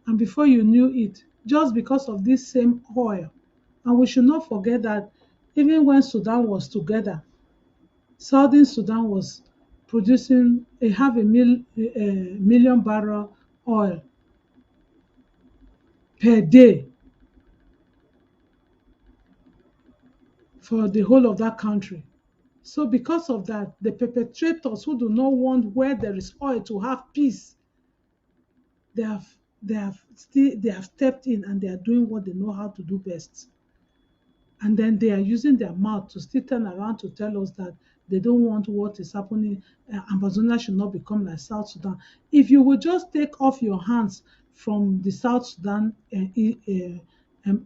and before you knew it, just because of this same oil. And we should not forget that even when Sudan was together, Southern Sudan was producing a half a million barrel oil per day for the whole of that country. So because of that, the perpetrators who do not want where there is oil to have peace, they have stepped in and they are doing what they know how to do best. And then they are using their mouth to still turn around to tell us that they don't want what is happening. Amazonia should not become like South Sudan. If you would just take off your hands from the South Sudan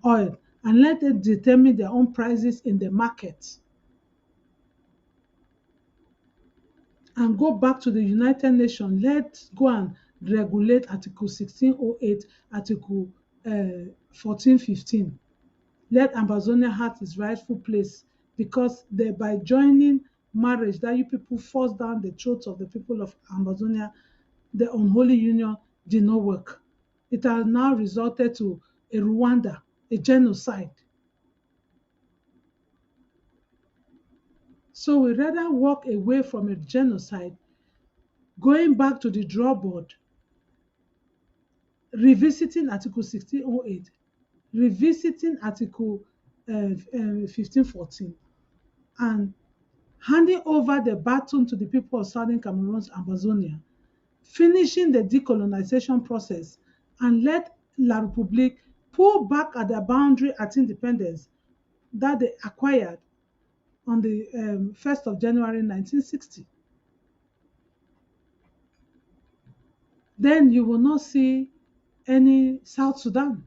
oil and let it determine their own prices in the market, and go back to the United Nations, let's go and regulate Article 1608, Article 1415. Let Amazonia have its rightful place, because by joining marriage that you people force down the throats of the people of Amazonia, the unholy union did not work. It has now resulted to a Rwanda, a genocide. So we rather walk away from a genocide, going back to the drawboard, revisiting Article 1608, revisiting Article 1514, and handing over the baton to the people of Southern Cameroon's Amazonia, finishing the decolonization process, and let La République pull back at the boundary at independence that they acquired on the 1st of January 1960. Then you will not see any South Sudan,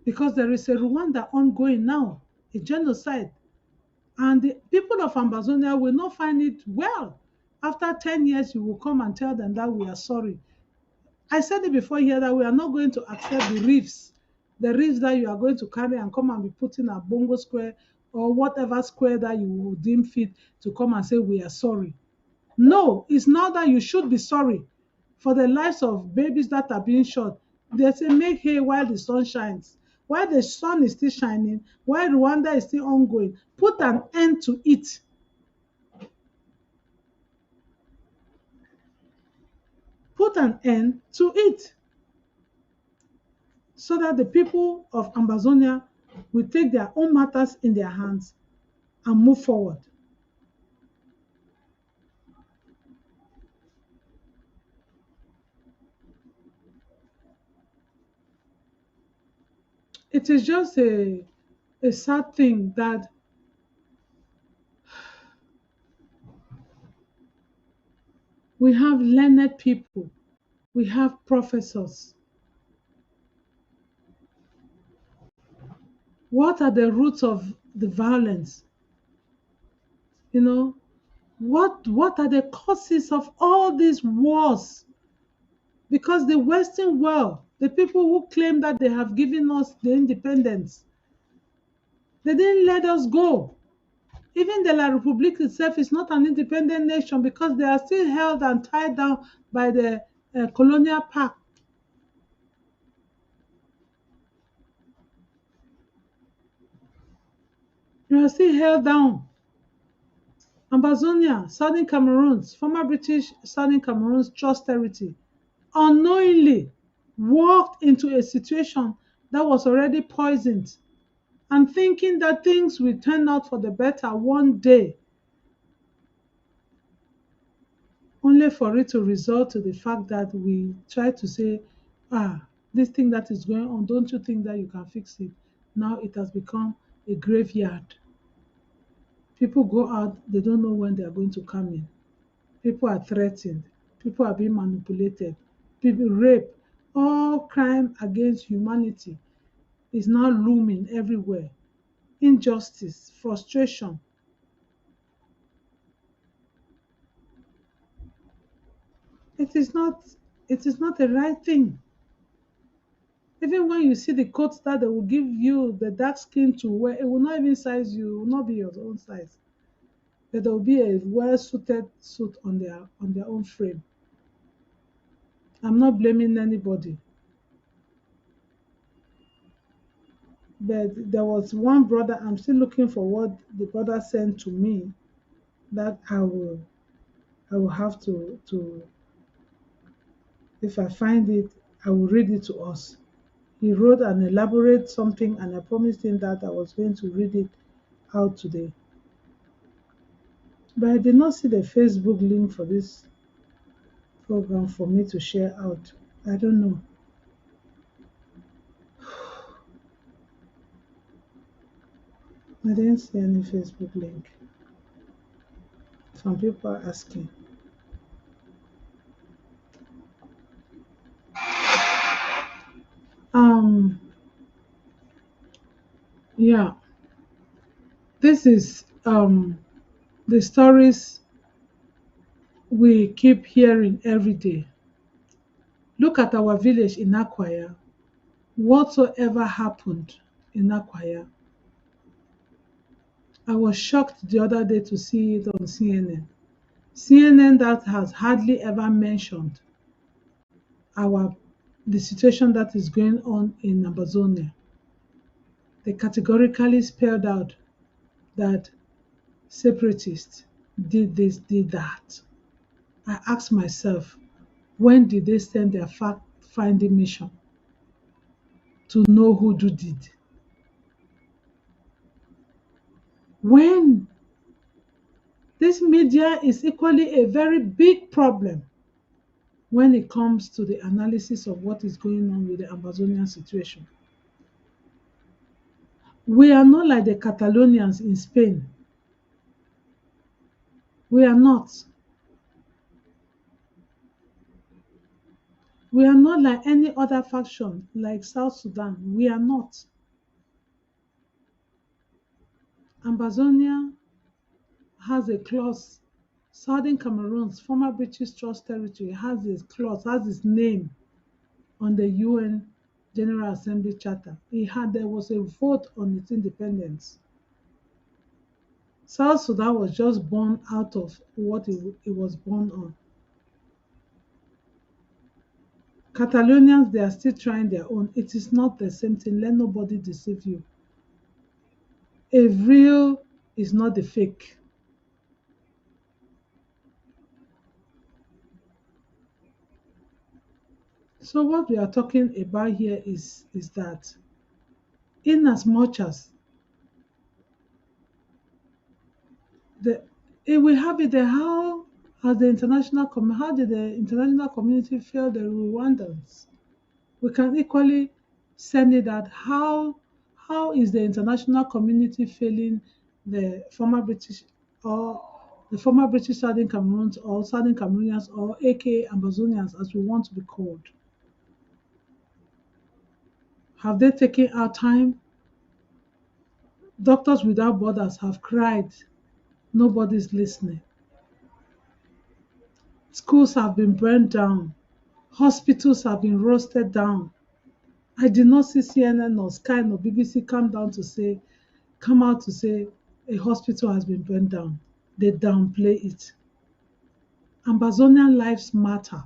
because there is a Rwanda ongoing now, a genocide. And the people of Amazonia will not find it well. After 10 years, you will come and tell them that we are sorry. I said it before here that we are not going to accept the reefs that you are going to carry and come and be putting at Bongo Square or whatever square that you will deem fit to come and say we are sorry. No, it's not that you should be sorry for the lives of babies that are being shot. They say make hay while the sun shines. While the sun is still shining, while Rwanda is still ongoing, put an end to it. Put an end to it, so that the people of Amazonia will take their own matters in their hands and move forward. It is just a sad thing that we have learned people, we have professors. What are the roots of the violence? You know, what are the causes of all these wars? Because the Western world, the people who claim that they have given us the independence, they didn't let us go. Even the La République itself is not an independent nation, because they are still held and tied down by the colonial pact. You are still held down. Amazonia, Southern Cameroon's, former British Southern Cameroon's trust territory, unknowingly walked into a situation that was already poisoned, and thinking that things will turn out for the better one day, only for it to result to the fact that we try to say, this thing that is going on, don't you think that you can fix it? Now it has become a graveyard. People go out, they don't know when they are going to come in. People are threatened. People are being manipulated. People rape. All crime against humanity is now looming everywhere. Injustice, frustration. It is not it is not the right thing. Even when you see the coats that they will give you the dark skin to wear, it will not even size you, it will not be your own size. But there will be a well suited suit on their own frame. I'm not blaming anybody. But there was one brother, I'm still looking for what the brother sent to me that I will have to if I find it, I will read it to us. He wrote an elaborate something and I promised him that I was going to read it out today. But I did not see the Facebook link for this program for me to share out. I don't know. I didn't see any Facebook link. Some people are asking. Um, yeah, this is the stories we keep hearing every day. Look at our village in Akwaya. Whatsoever happened in Akwaya, I was shocked the other day to see it on CNN. CNN that has hardly ever mentioned our the situation that is going on in Amazonia. They categorically spelled out that separatists did this, did that. I asked myself, when did they send their fact-finding mission to know who did it? When this media is equally a very big problem when it comes to the analysis of what is going on with the Amazonian situation. We are not like the Catalonians in Spain. We are not. We are not like any other faction like South Sudan. We are not. Amazonia has a clause. Southern Cameroon's former British Trust Territory has its clause, has its name on the UN General Assembly Charter. There was a vote on its independence. South Sudan was just born out of what it was born on. Catalonians, they are still trying their own. It is not the same thing. Let nobody deceive you. A real is not the fake. So what we are talking about here is that in as much as the we have it there, how has the how did the international community fail the Rwandans? We can equally send it that how is the international community failing the former British or the former British Southern Cameroons or Southern Cameroonians or aka Amazonians as we want to be called? Have they taken our time? Doctors Without Borders have cried. Nobody's listening. Schools have been burned down. Hospitals have been roasted down. I did not see CNN or Sky or BBC come out to say a hospital has been burned down. They downplay it. Amazonian lives matter.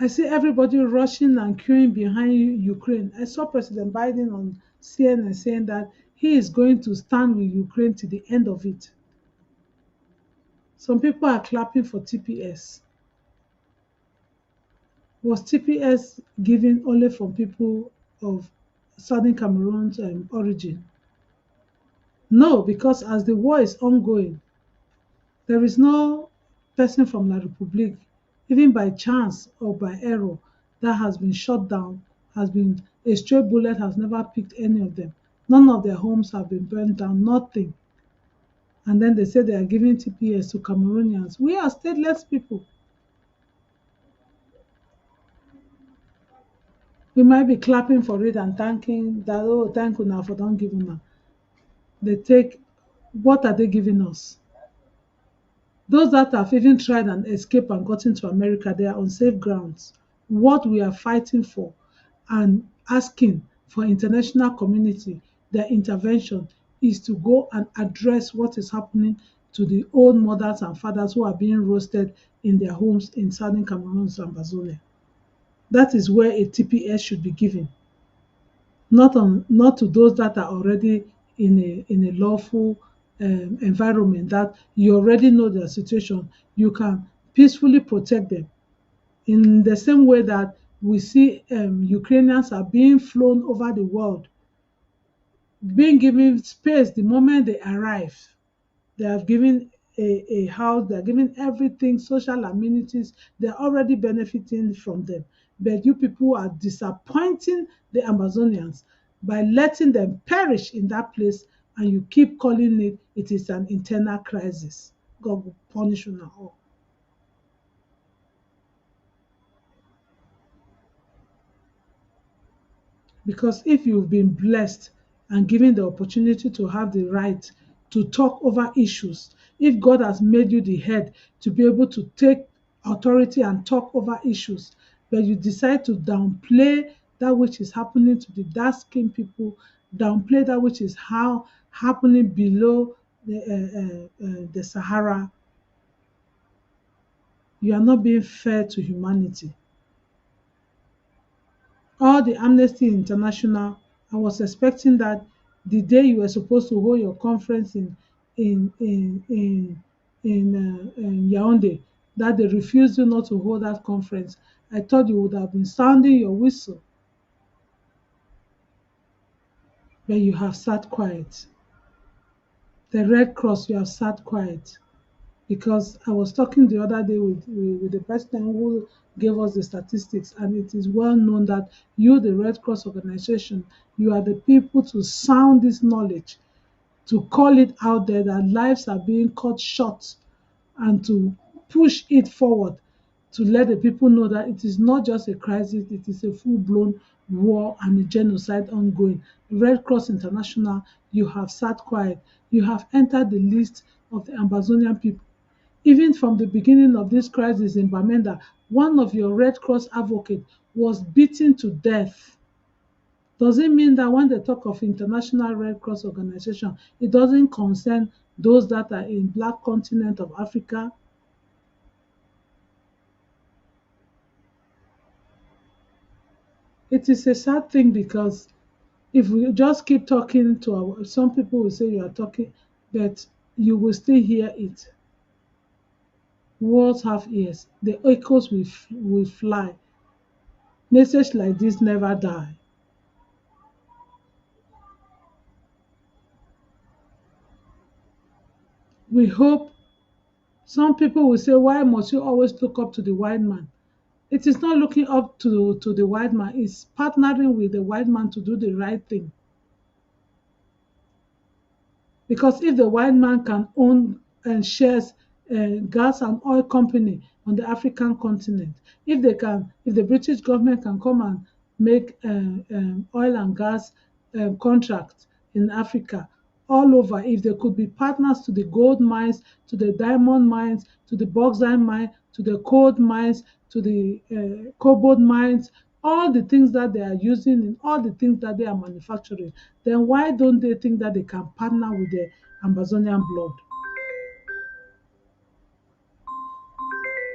I see everybody rushing and queuing behind Ukraine. I saw President Biden on CNN saying that he is going to stand with Ukraine to the end of it. Some people are clapping for TPS. Was TPS given only from people of Southern Cameroon's origin? No, because as the war is ongoing, there is no person from La Republique, even by chance or by error, that has been shot down, a stray bullet has never picked any of them. None of their homes have been burned down, nothing. And then they say they are giving TPS to Cameroonians. We are stateless people. We might be clapping for it and thanking that, oh, thank you now for don't give una. They take, what are they giving us? Those that have even tried and escaped and gotten to America, they are on safe grounds. What we are fighting for and asking for international community, their intervention, is to go and address what is happening to the old mothers and fathers who are being roasted in their homes in southern Cameroon and Ambazonia. That is where a TPS should be given, not to those that are already in a lawful environment, that you already know their situation. You can peacefully protect them. In the same way that we see Ukrainians are being flown over the world, being given space the moment they arrive. They have given a house, they're giving everything, social amenities, they're already benefiting from them. But you people are disappointing the Amazonians by letting them perish in that place, and you keep calling it is an internal crisis. God will punish you now. Because if you've been blessed and given the opportunity to have the right to talk over issues, if God has made you the head to be able to take authority and talk over issues, but you decide to downplay that which is happening to the dark skinned people, downplay that which is happening below the Sahara, you are not being fair to humanity. All the Amnesty International, I was expecting that the day you were supposed to hold your conference in in in in Yaoundé, that they refused you not to hold that conference. I thought you would have been sounding your whistle, but you have sat quiet. The Red Cross, you have sat quiet. Because I was talking the other day with the person who gave us the statistics, and it is well known that you, the Red Cross organization, you are the people to sound this knowledge, to call it out there that lives are being cut short, and to push it forward, to let the people know that it is not just a crisis, it is a full-blown war and a genocide ongoing. Red Cross International, you have sat quiet. You have entered the list of the Amazonian people. Even from the beginning of this crisis in Bamenda, one of your Red Cross advocates was beaten to death. Does it mean that when they talk of International Red Cross Organization, it doesn't concern those that are in black continent of Africa? It is a sad thing, because if we just keep talking to some people will say you are talking, but you will still hear it. Words have ears. The echoes will fly. Message like this never die. We hope. Some people will say, why must you always look up to the white man? It is not looking up to the white man, it's partnering with the white man to do the right thing. Because if the white man can own and shares gas and oil company on the African continent, if the British government can come and make oil and gas contracts in Africa all over, if they could be partners to the gold mines, to the diamond mines, to the bauxite mine, to the coal mines, to the cobalt mines, all the things that they are using and all the things that they are manufacturing, then why don't they think that they can partner with the Amazonian blood?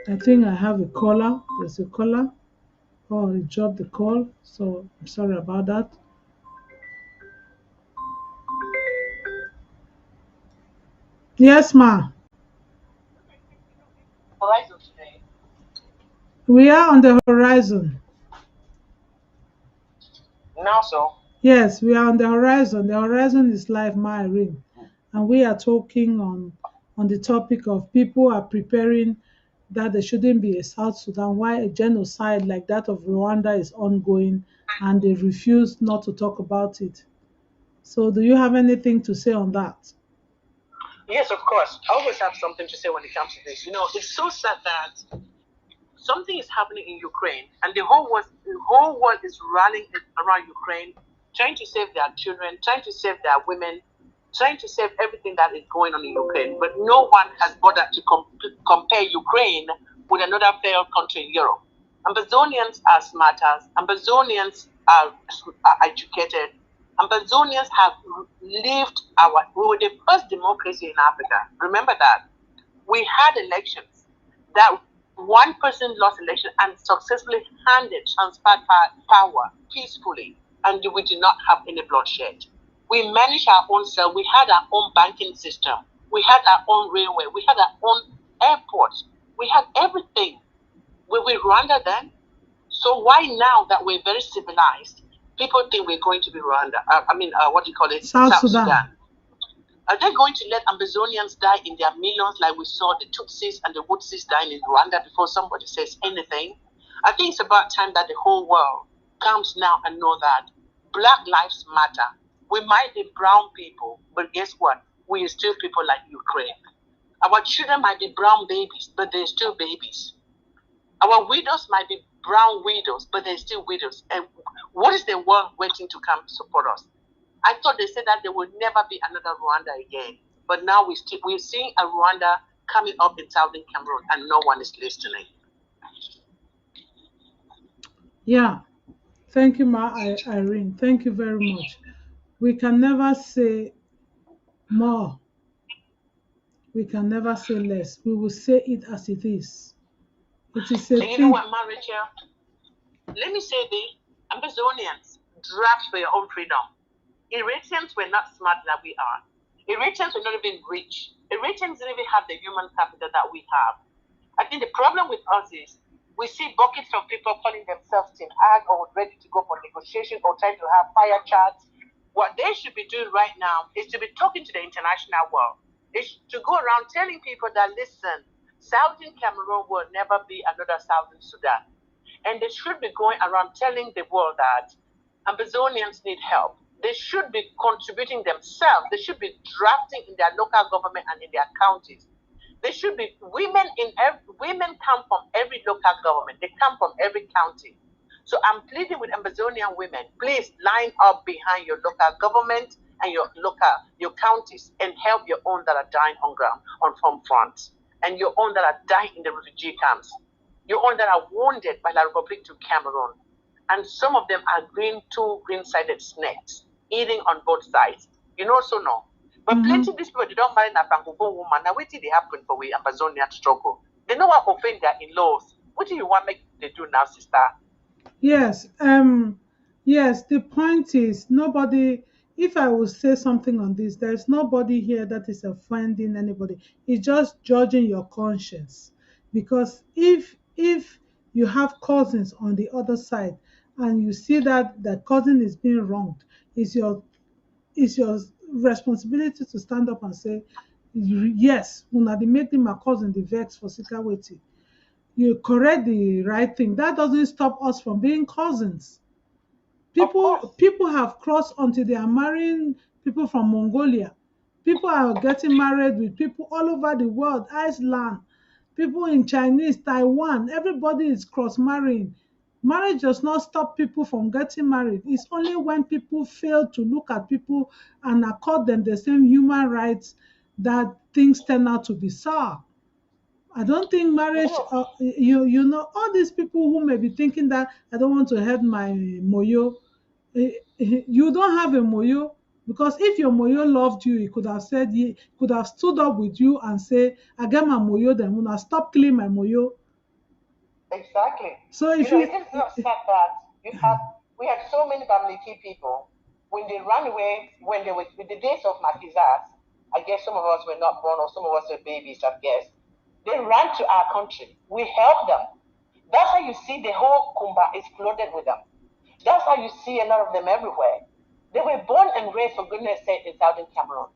I think I have a caller. There's a caller. Oh, he dropped the call, so I'm sorry about that. Yes, ma. We are on the horizon. Now, so Yes, we are on the horizon. The horizon is life, Ma Irene. And we are talking on the topic of people are preparing that there shouldn't be a South Sudan, why a genocide like that of Rwanda is ongoing, and they refuse not to talk about it. So do you have anything to say on that? yes, of course. I always have something to say when it comes to this. It's so sad that something is happening in Ukraine, and the whole world is rallying around Ukraine, trying to save their children, trying to save their women. trying to save everything that is going on in Ukraine, but no one has bothered to compare Ukraine with another failed country in Europe. Ambazonians are smarters. Ambazonians are educated. Ambazonians have lived we were the first democracy in Africa. Remember that. We had elections that one person lost election and successfully transferred power peacefully, and we did not have any bloodshed. We managed our own self. We had our own banking system. We had our own railway. We had our own airports. We had everything. Were we Rwanda then? So why now that we're very civilized, people think we're going to be Rwanda? What do you call it? South Sudan. Are they going to let Ambazonians die in their millions like we saw the Tutsis and the Wutsis dying in Rwanda before somebody says anything? I think it's about time that the whole world comes now and know that Black lives matter. We might be brown people, but guess what? We are still people like Ukraine. Our children might be brown babies, but they're still babies. Our widows might be brown widows, but they're still widows. And what is the world waiting to come support us? I thought they said that there will never be another Rwanda again. But now we're seeing a Rwanda coming up in southern Cameroon, and no one is listening. Yeah. Thank you, Irene. Thank you very much. We can never say more. We can never say less. We will say it as it is. It is a and you know what, Rachel? Let me say this. Ambazonians, draft for your own freedom. Eritreans were not smart like we are. Eritreans were not even rich. Eritreans didn't even have the human capital that we have. I think the problem with us is we see buckets of people calling themselves Team Ag or ready to go for negotiation or trying to have fire chats. What they should be doing right now is to be talking to the international world. It's to go around telling people that, listen, Southern Cameroon will never be another Southern Sudan. And they should be going around telling the world that Ambazonians need help. They should be contributing themselves. They should be drafting in their local government and in their counties. They should be women come from every local government. They come from every county. So I'm pleading with Ambazonian women, please line up behind your local government and your counties and help your own that are dying on ground, on home front, and your own that are dying in the refugee camps, your own that are wounded by La Republic to Cameroon. And some of them are green-sided snakes, eating on both sides. You know, so no. But plenty of these people, they don't marry a Francophone woman. Now, what did they happen for we Ambazonian struggle? They know what offend their in-laws. What do you want make they do now, sister? Yes. Yes, the point is nobody, if I will say something on this, there's nobody here that is offending anybody. It's just judging your conscience. Because if you have cousins on the other side and you see that the cousin is being wronged, it's your responsibility to stand up and say, yes, una dey make them my cousin the vex for security. You correct the right thing. That doesn't stop us from being cousins. People have crossed until they are marrying people from Mongolia. People are getting married with people all over the world, Iceland, people in Chinese, Taiwan, everybody is cross marrying. Marriage does not stop people from getting married. It's only when people fail to look at people and accord them the same human rights that things turn out to be sour. I don't think marriage, you know, all these people who may be thinking that I don't want to hurt my moyo, you don't have a moyo, because if your moyo loved you, he could have said, he could have stood up with you and say, I get my moyo, then when I stop killing my moyo. Exactly. So if it is not sad that we had so many Bamileke people when they ran away, when they were with the days of Makizas. I guess some of us were not born or some of us were babies, I guess. They ran to our country. We helped them. That's how you see the whole Kumba exploded with them. That's how you see a lot of them everywhere. They were born and raised, for goodness sake, in Southern Cameroon.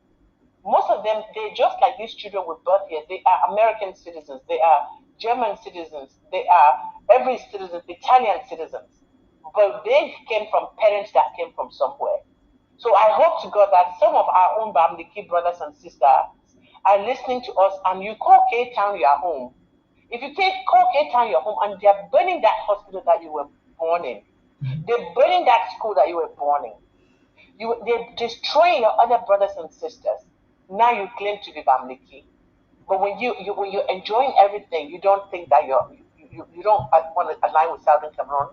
Most of them, they're just like these children with birth here. They are American citizens. They are German citizens. They are every citizen, Italian citizens. But they came from parents that came from somewhere. So I hope to God that some of our own Bamileke brothers and sisters are listening to us, and you call K-Town your home. If you call K-Town your home and they're burning that hospital that you were born in, they're burning that school that you were born in. they're destroying your other brothers and sisters. Now you claim to be Bamliki. But when you're enjoying everything, you don't think that you don't want to align with Southern Cameroon.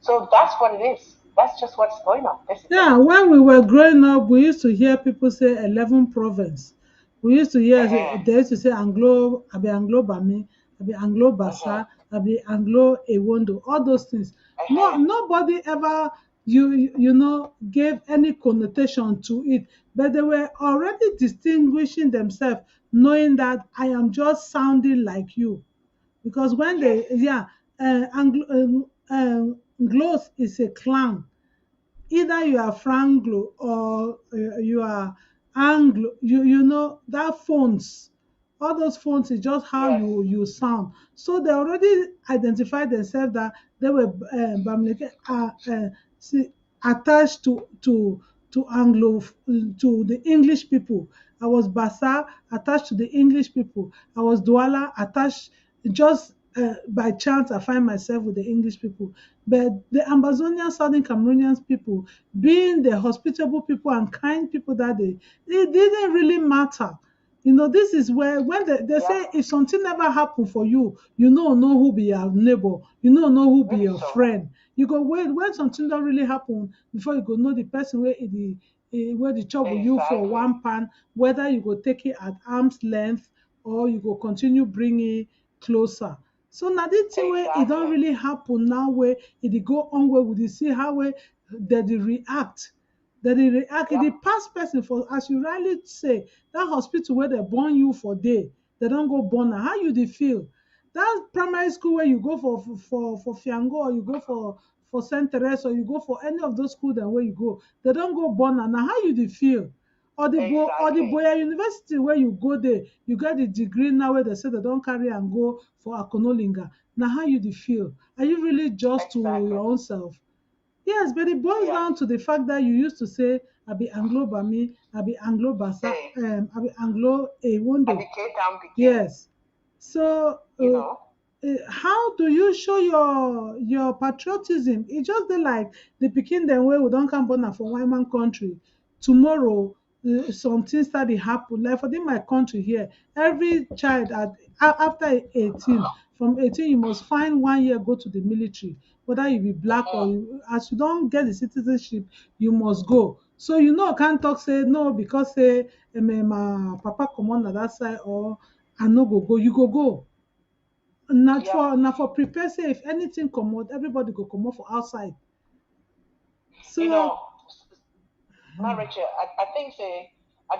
So that's what it is. That's just what's going on. This is it. Yeah, when we were growing up, we used to hear people say 11 province. We used to hear, Uh-huh. they used to say Anglo, Abi Anglo Bami, Abi Anglo Uh-huh. Basa, Abi Anglo Ewondo, all those things. No, Uh-huh. nobody ever, you know, gave any connotation to it, but they were already distinguishing themselves, knowing that I am just sounding like you. Because when Yes. they, yeah, Anglos is a clan. Either you are Franglo or you are Anglo. You know that phones, all those phones is just how Yes. you sound. So they already identified themselves that they were Bamileke, see, attached to Anglo, to the English people. I was Basa attached to the English people. I was Douala attached. Just by chance I find myself with the English people. But the Ambazonian Southern Cameroonians people, being the hospitable people and kind people that it didn't really matter. You know, this is where when they Yeah. say if something never happened for you, you know who be your neighbor, know who be Really your so. friend. You go wait when something don't really happen before you go know the person where the trouble you for Exactly. one pan, whether you go take it at arm's length or you go continue bring it closer. So now this thing where it don't Exactly. really happen now where it dey go on where we dey see how where they react. They react. It Yep. dey pass person for as you rightly say, that hospital where they born you for day, they don't go born am. How you dey feel? That primary school where you go for Fiango or you go for Saint Therese or you go for any of those schools dem where you go, they don't go born am. Na how you dey feel? Or the Exactly. Boya University where you go there, you get the degree now where they say they don't carry and go for Akonolinga. Now how you dey feel? Are you really just to Exactly. your own self? Yes, but it boils Yeah. down to the fact that you used to say, I be Anglo Bami, I be Anglo Basa, Hey, I be Anglo I Ewondo. became down begin. Yes. So, You know. how do you show your patriotism? It just dey like the pikin dem wey we don come born am for one man country. Tomorrow, something start dey happen. Like for my country here, every child after 18, from 18 you must find 1 year go to the military. Whether you be black or Uh-huh. as you don get the citizenship, you must go. So you know can't talk say no because say my papa comot na that side or I no go go. You go go. Yep. Na for prepare say if anything comot, everybody go comot for outside. You So know, my Rachel, I think say I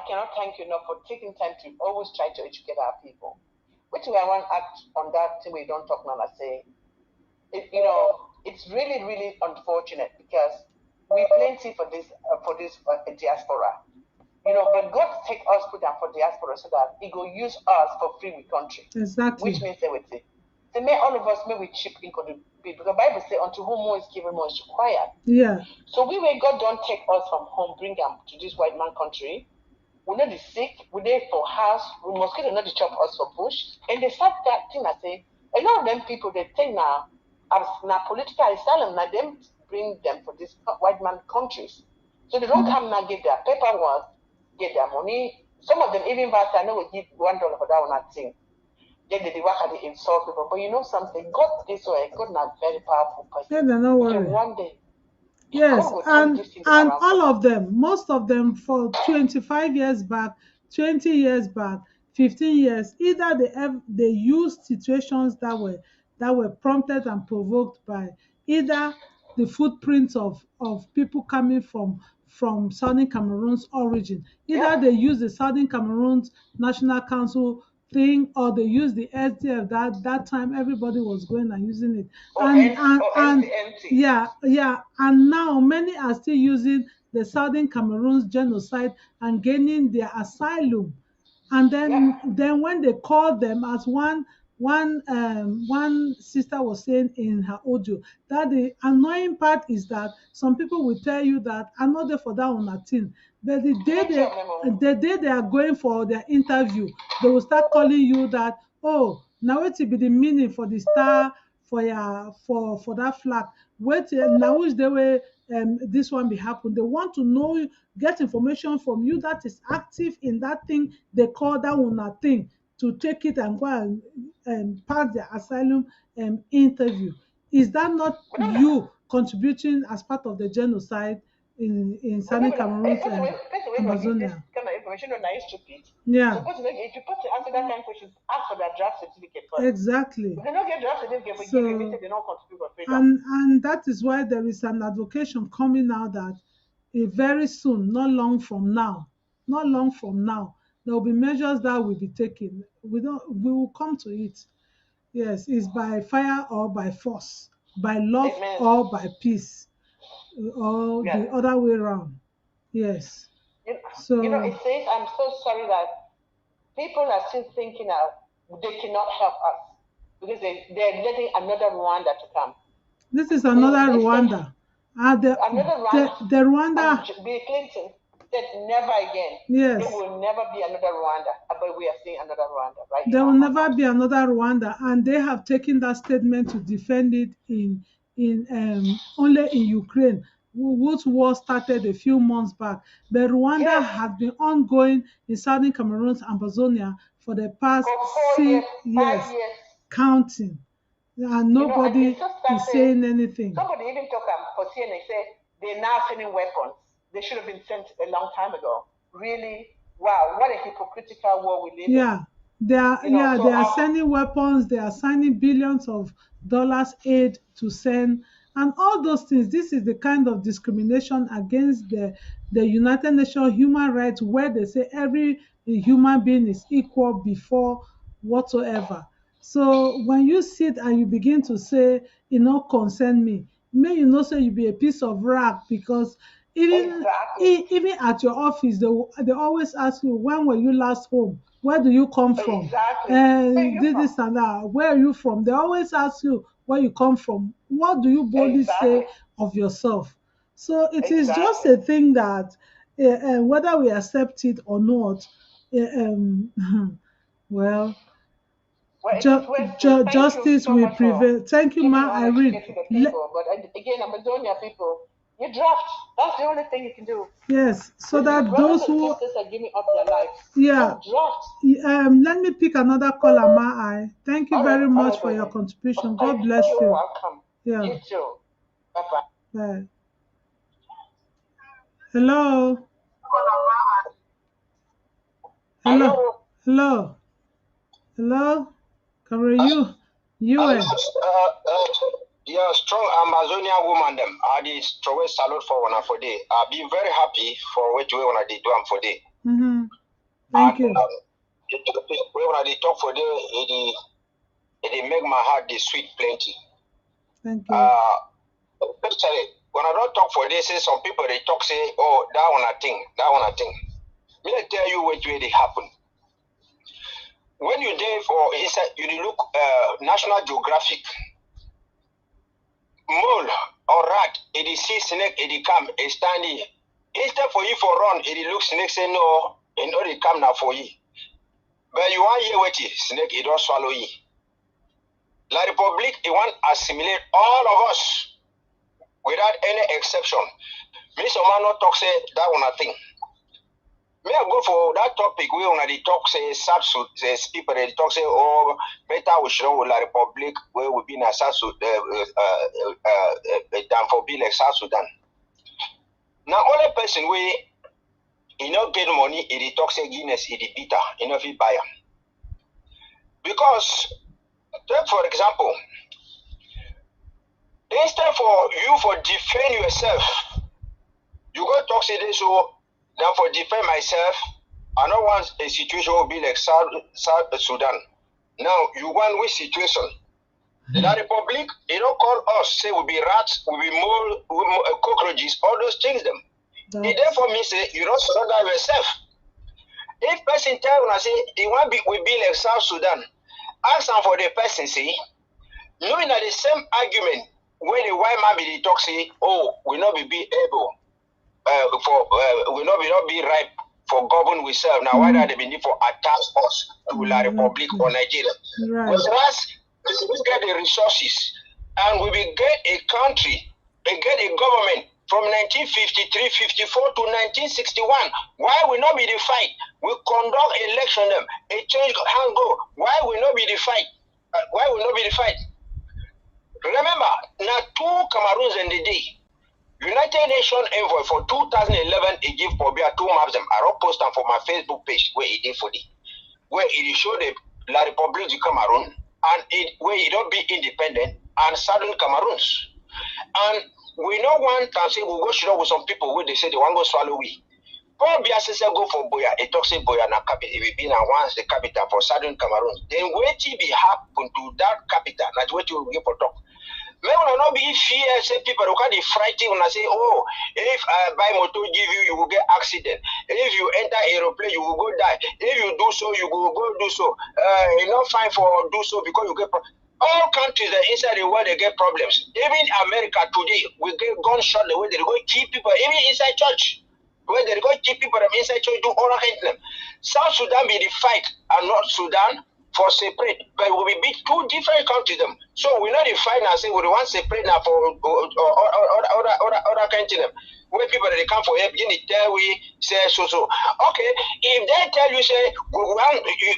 cannot thank you enough for taking time to always try to educate our people. Which way I want to act on that thing we don't talk now. I say it's really really unfortunate because we plenty for this diaspora. But God take us put them for diaspora so that He go use us for free with country, exactly. which means they will say, may all of us may we chip in contribute because the Bible say unto whom more is given, more is required. Yeah. So we when God don't take us from home, bring them to this white man country. We know the sick, we there for house, we mosquito not the chop us for bush. And they start that thing I say, a lot of them people they think now political asylum, now them bring them for these white man countries. So they don't come now get their paperwork, get their money. Some of them even back I know we give $1 for that one I think. Then they work at the insult people. But you know something, God is so God not very powerful Yeah, person. no Okay, worry. one day Yes, God will turn these things and around for all them. of them, most of them for 25 years back, 20 years back, 15 years, either they used situations that were prompted and provoked by either the footprints of people coming from Southern Cameroon's origin. Yeah. Either they use the Southern Cameroon's National Council thing or they use the SDF that time everybody was going and using it. And SDMT. yeah, and now many are still using the Southern Cameroon's genocide and gaining their asylum. And Yeah. then when they call them, as one sister was saying in her audio, that the annoying part is that some people will tell you that I'm not there for that on a thing, but Plenty of them. the day they are going for their interview, they will start calling you that, oh, now what be the meaning for the star for that flag. Wait now which day way this one be happen. They want to know, get information from you that is active in that thing they call that una thing, to take it and go and pass the asylum interview. Is that not you contributing as part of the genocide in Southern Cameroon and Amazonia? Kind of information on nice stupid. Yeah. Supposed to know, if you put to answer that kind of question, ask for their draft certificate first. Exactly. If they don't get draft certificate, we So- give you, they don't contribute for freedom. And that is why there is an advocation coming out that very soon, not long from now, there will be measures that will be taken. We will come to it. Yes, it's by fire or by force, by love Amen. or by peace, or Yeah. the other way around. Yes. So You know, it says, I'm so sorry that people are still thinking they cannot help us because they're letting another Rwanda to come. this is another They said- Rwanda. Another The Rwanda. Bill Clinton said never again. Yes. There will never be another Rwanda. But we are seeing another Rwanda, right? There will never be another Rwanda, and they have taken that statement to defend it in only in Ukraine, whose war started a few months back. But Rwanda Yes. has been ongoing in southern Cameroon and Amazonia for the past For 4 years, 6 5 years. counting, and nobody it's just that is saying anything. Somebody even talk for CNN, say they're now sending weapons. They should have been sent a long time ago. Really? Wow, what a hypocritical war we live in. Yeah, they are. You know, so they are sending weapons. They are signing billions of dollars aid to send, and all those things. This is the kind of discrimination against the United Nations human rights, where they say every human being is equal before whatsoever. So when you sit and you begin to say, concern me, may you know say you be a piece of rag, because even Exactly. even at your office, they always ask you, when were you last home? Where do you come from? Exactly. Where you This and that. Where are you from? They always ask you where you come from. What do you boldly say Exactly. of yourself? So it is just a thing that whether we accept it or not, well, Well, thank you justice so will much for prevail. Thank you, giving Ma. honesty Irene. to the people. But again, Amazonia people, you draft. That's the only thing you can do. Yes, so Your that brothers those and who, sisters are giving up their lives. yeah. So draft. Let me pick another caller, Ma. Thank you All very right, much all for right, your baby. contribution. God bless You're you. welcome. Yeah. You too. Bye-bye. Bye. Hello. Hello. Hello. Hello. Cameroon, UN. Yeah, strong Amazonian woman them. I did throw a salute for one for day. I've been very happy for what we wanna do am for day. Mm-hmm. Thank you. We wanna dey talk for day. It make my heart dey sweet plenty. Thank you. Especially when I don't talk for day, say some people they talk say, oh, that one a thing. Me I tell you what way they happen. When you there for inside, you look National Geographic. Mole or rat, it see snake, it come, it standing. Instead for you for run, it look snake say no, and all it come now for you. But you want here what snake, it don't swallow you. La Republic, it want assimilate all of us without any exception. Me some man not talk say that one a thing. Me I go for that topic we when they talk say South Sudan, people they talk say oh better we should with La Republic where we be in South Sudan than for be like South Sudan. Now only person we get money he talk say Guinness he bitter if he buy am. Because take for example, instead for you for defend yourself, you go talk say this so then for defend myself, I don't want a situation will be like South Sudan. Now you want which situation? The Republic, they don't call us, say we be rats, we be mole, cockroaches, all those things them. It therefore means say you don't surrender yourself. If person tell when I say they want we be like South Sudan, ask them for the person say, knowing that the same argument when the white man be talk say, oh, we not be able we not be ripe for govern we serve. Now why they be need for attack us to La Republic or Nigeria? Right. Whereas we get the resources, and we will get a country, we get a government from 1953, 54 to 1961. Why will not be the fight? We conduct election them, a change hand go. Why will not be the fight? Why will not be the fight? Remember, now two Cameroons in the day. United Nations envoy for 2011, he give Pobia two maps them. I wrote post them for my Facebook page where he did for the, where it show the La République du Cameroon and it where it don't be independent and Southern Cameroons. And we know one time say we go share with some people where they say they want to go swallow we. Paul Biasese go for Boya, it talks say Boya na capital, it will be now once the capital for Southern Cameroon. Then wait till be happen to that capital, not what you give for talk. May will not be fear, say people who can be frightened when I say, oh, if I buy motor give you, you will get accident. If you enter aeroplane, you will go die. If you do so, you will go do so. You're not fine for do so because you get all countries that inside the world they get problems. Even America today, we get gunshot the way they go keep people, even inside church. Where they go keep people inside church, do all right them. South Sudan be the fight and North Sudan for separate, but we will be two different countries them. So we not define and say we want separate now for other countries them. Where people they come for help, you tell we say so. Okay, if they tell you say we want you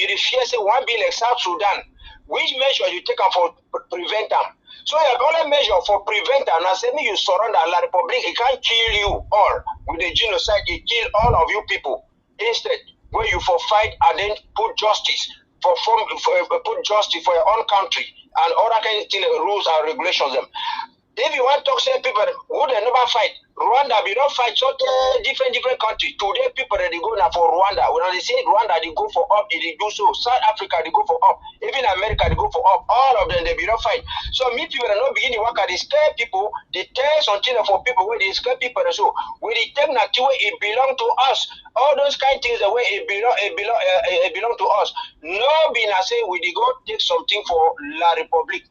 refuse say one be like South Sudan, which measure you take up for prevent them? So your only measure for prevent them now say me you surrender La Republic, it can't kill you all with the genocide, it kill all of you people. Instead, where you for fight and then put justice for put justice for your own country and other kind of rules and regulations them. If you want to talk say people who they never fight, Rwanda we don't fight so different countries. Today people they go now for Rwanda. When they say Rwanda they go for up, they do so. South Africa they go for up. Even America they go for up. All of them they be not fight. So me people are not beginning work. They scare people. They tell something for people where they scare people. So when they take that way it belong to us. All those kind of things the way it belong to us. No being I say we they go take something for La Republique.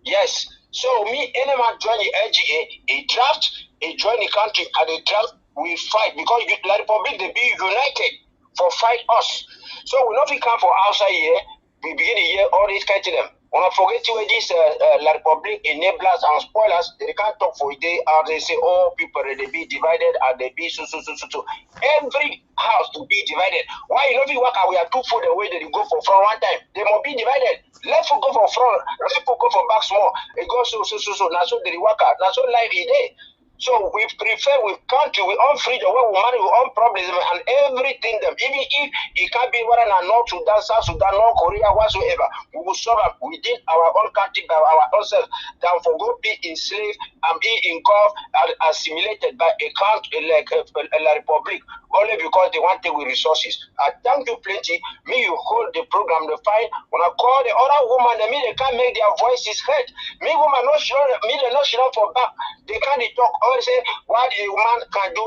Yes. So me, any man join the LGA, a draft, a join the country, and a draft, we fight because La Republic they be united for fight us. So we not come for outside here. We begin the year all these kind of them. When I forget to this La Republic enablers and spoilers, they can't talk for a day or they say, oh, people they be divided and they be so. Every house to be divided. Why you know we work out we are two foot away that you go for front one time. They must be divided. Left foot go for front, right foot go for back small. It goes so. Now so they work out. Now so life is there. So we prefer with country, we own freedom, we manage we own problems and everything them. Even if it can't be whether or North Sudan, South Sudan, North Korea, whatsoever, we will solve it within our own country by our own self. Than for go be enslaved and be engulfed and assimilated by a country like La Republic only because they want to take with resources. I thank you plenty. Me you hold the program the fight. When I call the other woman, they can't make their voices heard. Me woman not sure, me they not sure for back. They can't talk. All say what a woman can do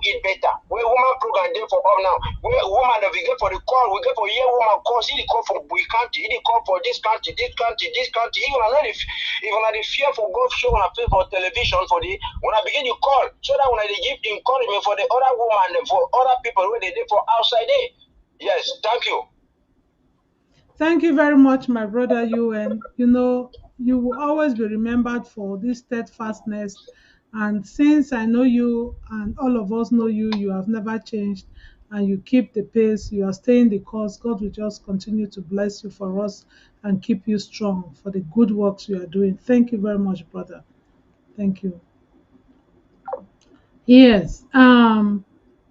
it better. Where woman program there for all now. Where woman we get for the call, we get for year woman call, see the call for we country, the call for this country. Even not if the fear for go show when I pay for television for the when I begin to call, so that when I give encouragement for the other woman and for other people where they did for outside there. Yes, thank you. Thank you very much, my brother UN. You know, you will always be remembered for this steadfastness. And since I know you and all of us know you, you have never changed and you keep the pace, you are staying the course. God will just continue to bless you for us and keep you strong for the good works you are doing. Thank you very much, brother. Thank you. Yes.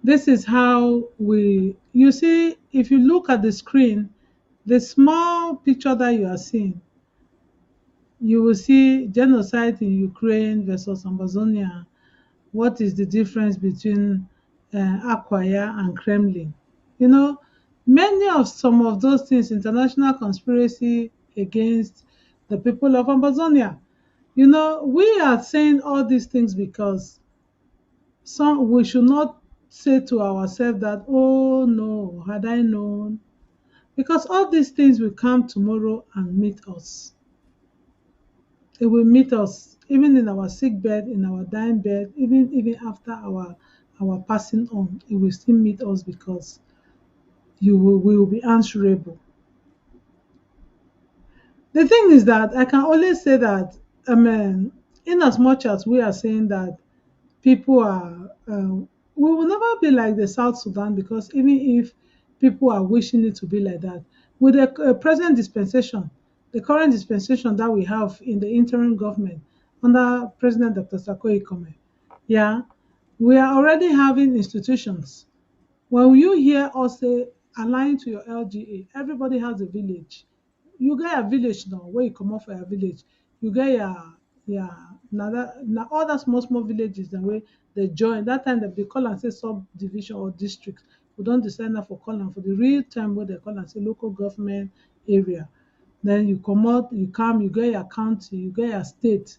This is how you see, if you look at the screen, the small picture that you are seeing, you will see genocide in Ukraine versus Amazonia. What is the difference between Akwaya and Kremlin? You know, many of some of those things, international conspiracy against the people of Amazonia. You know, we are saying all these things because we should not say to ourselves that, oh no, had I known, because all these things will come tomorrow and meet us. It will meet us even in our sick bed, in our dying bed, even after our passing on. It will still meet us because we will be answerable. The thing is that I can always say that, I mean, in as much as we are saying that people are, we will never be like the South Sudan, because even if people are wishing it to be like that, with the present dispensation, the current dispensation that we have in the interim government under President Dr. Sako Ikome, yeah, we are already having institutions. When you hear us say align to your LGA, everybody has a village. You get a village now where you come off for your village. You get your now all that small villages the way they join. That time they call and say subdivision or district. We don't decide now for calling for the real time where they call and say local government area. Then you come out, you come, you get your county, you get your state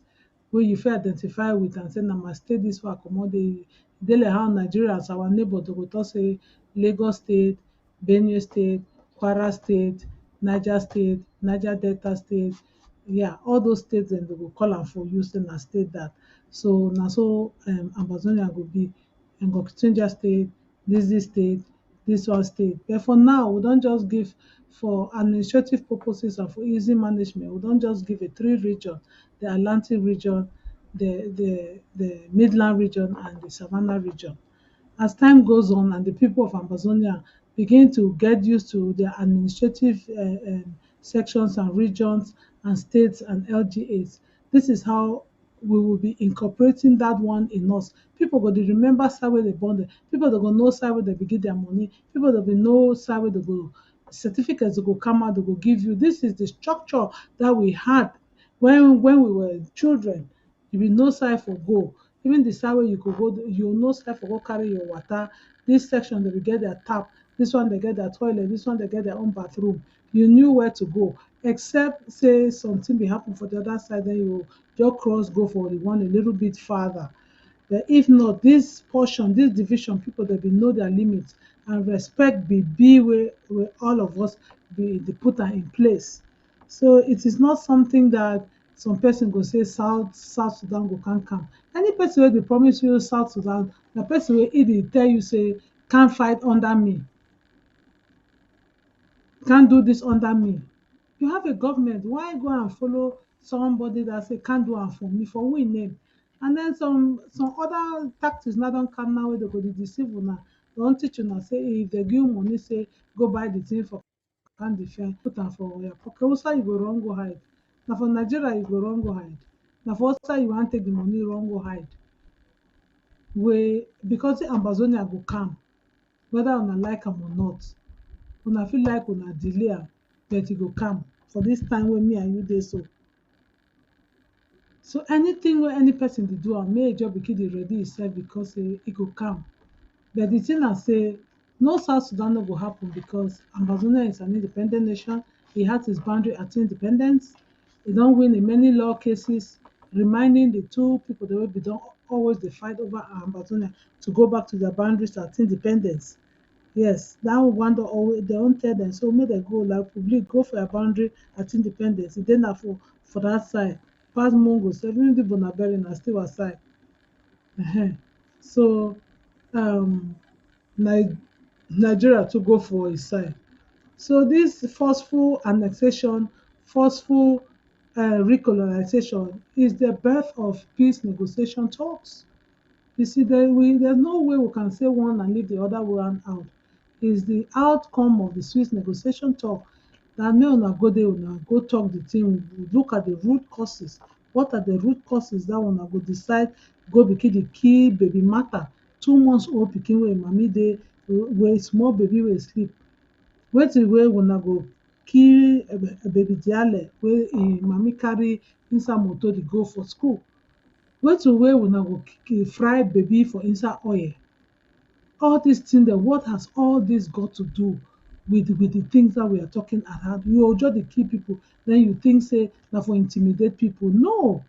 wey you fit identify with and say na my state dis one I comot. Dey like how Nigerians, our neighbour, dey go talk say Lagos state, Benue state, Kwara state, Niger state, Niger Delta state, yeah, all those states dem dey go call am for you say na state dat. So na so Ambazonia go be, Ngok state, dis state, dis one state. But for now, we don just give, for administrative purposes and for easy management, we don just give a three region: the Atlantic region, the Midland region, and the Savannah region. As time goes on and the people of Amazonia begin to get used to their administrative sections and regions and states and LGAs, this is how we will be incorporating that one in us. People go dey remember side wey dey born dem. People dey go know side wey dey begin their money. People dey go know side wey dey go certificates dey go come out, dey go give you. This is the structure that we had when we were children. You will know side for go. Even the side where you could go, you know side for go carry your water. This section they will get their tap. This one they get their toilet. This one they get their own bathroom. You knew where to go. Except say something be happen for the other side, then you just cross go for the one a little bit farther. But if not, this portion, this division, people that be know their limits and respect be where all of us be the put am in place. So it is not something that some person go say South Sudan go can come. Any person wey dey promise you South Sudan, na person wey e dey tell you say can't fight under me, can't do this under me. You have a government, why go and follow somebody that say can't do am for me, for we name? And then some other tactics now don come now wey dey go dey deceive una, don teach una say if dey give you money say go buy the thing for can defend, put am for your pocket. Who you go run go hide? Na for Nigeria you go run go hide. Na for outside you wan take the money run go hide. Wey because the Ambazonia go calm, whether una like am or not. Una fit like una delay am, but e go calm for this time wey me and you dey so. So anything wey any person dey do am, make e just begin dey ready himself because say e go calm. But the thing na say no South Sudan no go happen because Amazonia is an independent nation. E has its boundary at independence. E don win in many law cases, reminding the two people wey be don always dey fight over Amazonia to go back to their boundaries at independence. Yes, that one don always they don tell them, so make dem go like Republic, go for your boundary at independence. E dey na for that side. Pass Mongo sef, even the Bonaberi na still aside. So Nigeria to go for his side. So this forceful annexation, forceful recolonization is the birth of peace negotiation talks. You see, there's no way we can say one and leave the other one out. It's the outcome of the Swiss negotiation talk that make una go there, una go talk the thing, look at the root causes. What are the root causes that una go decide go begin the key baby matter? 2 months old pikin wey mommy dey, wey small baby wey sleep. Wetin wey una go kill baby diale wey im mommy carry inside motor dey go for school? Wetin wey una go fry baby for inside oil? All these things dem, what has all this got to do with the things that we are talking about? You go just dey kill people, then you think say na for intimidate people. No,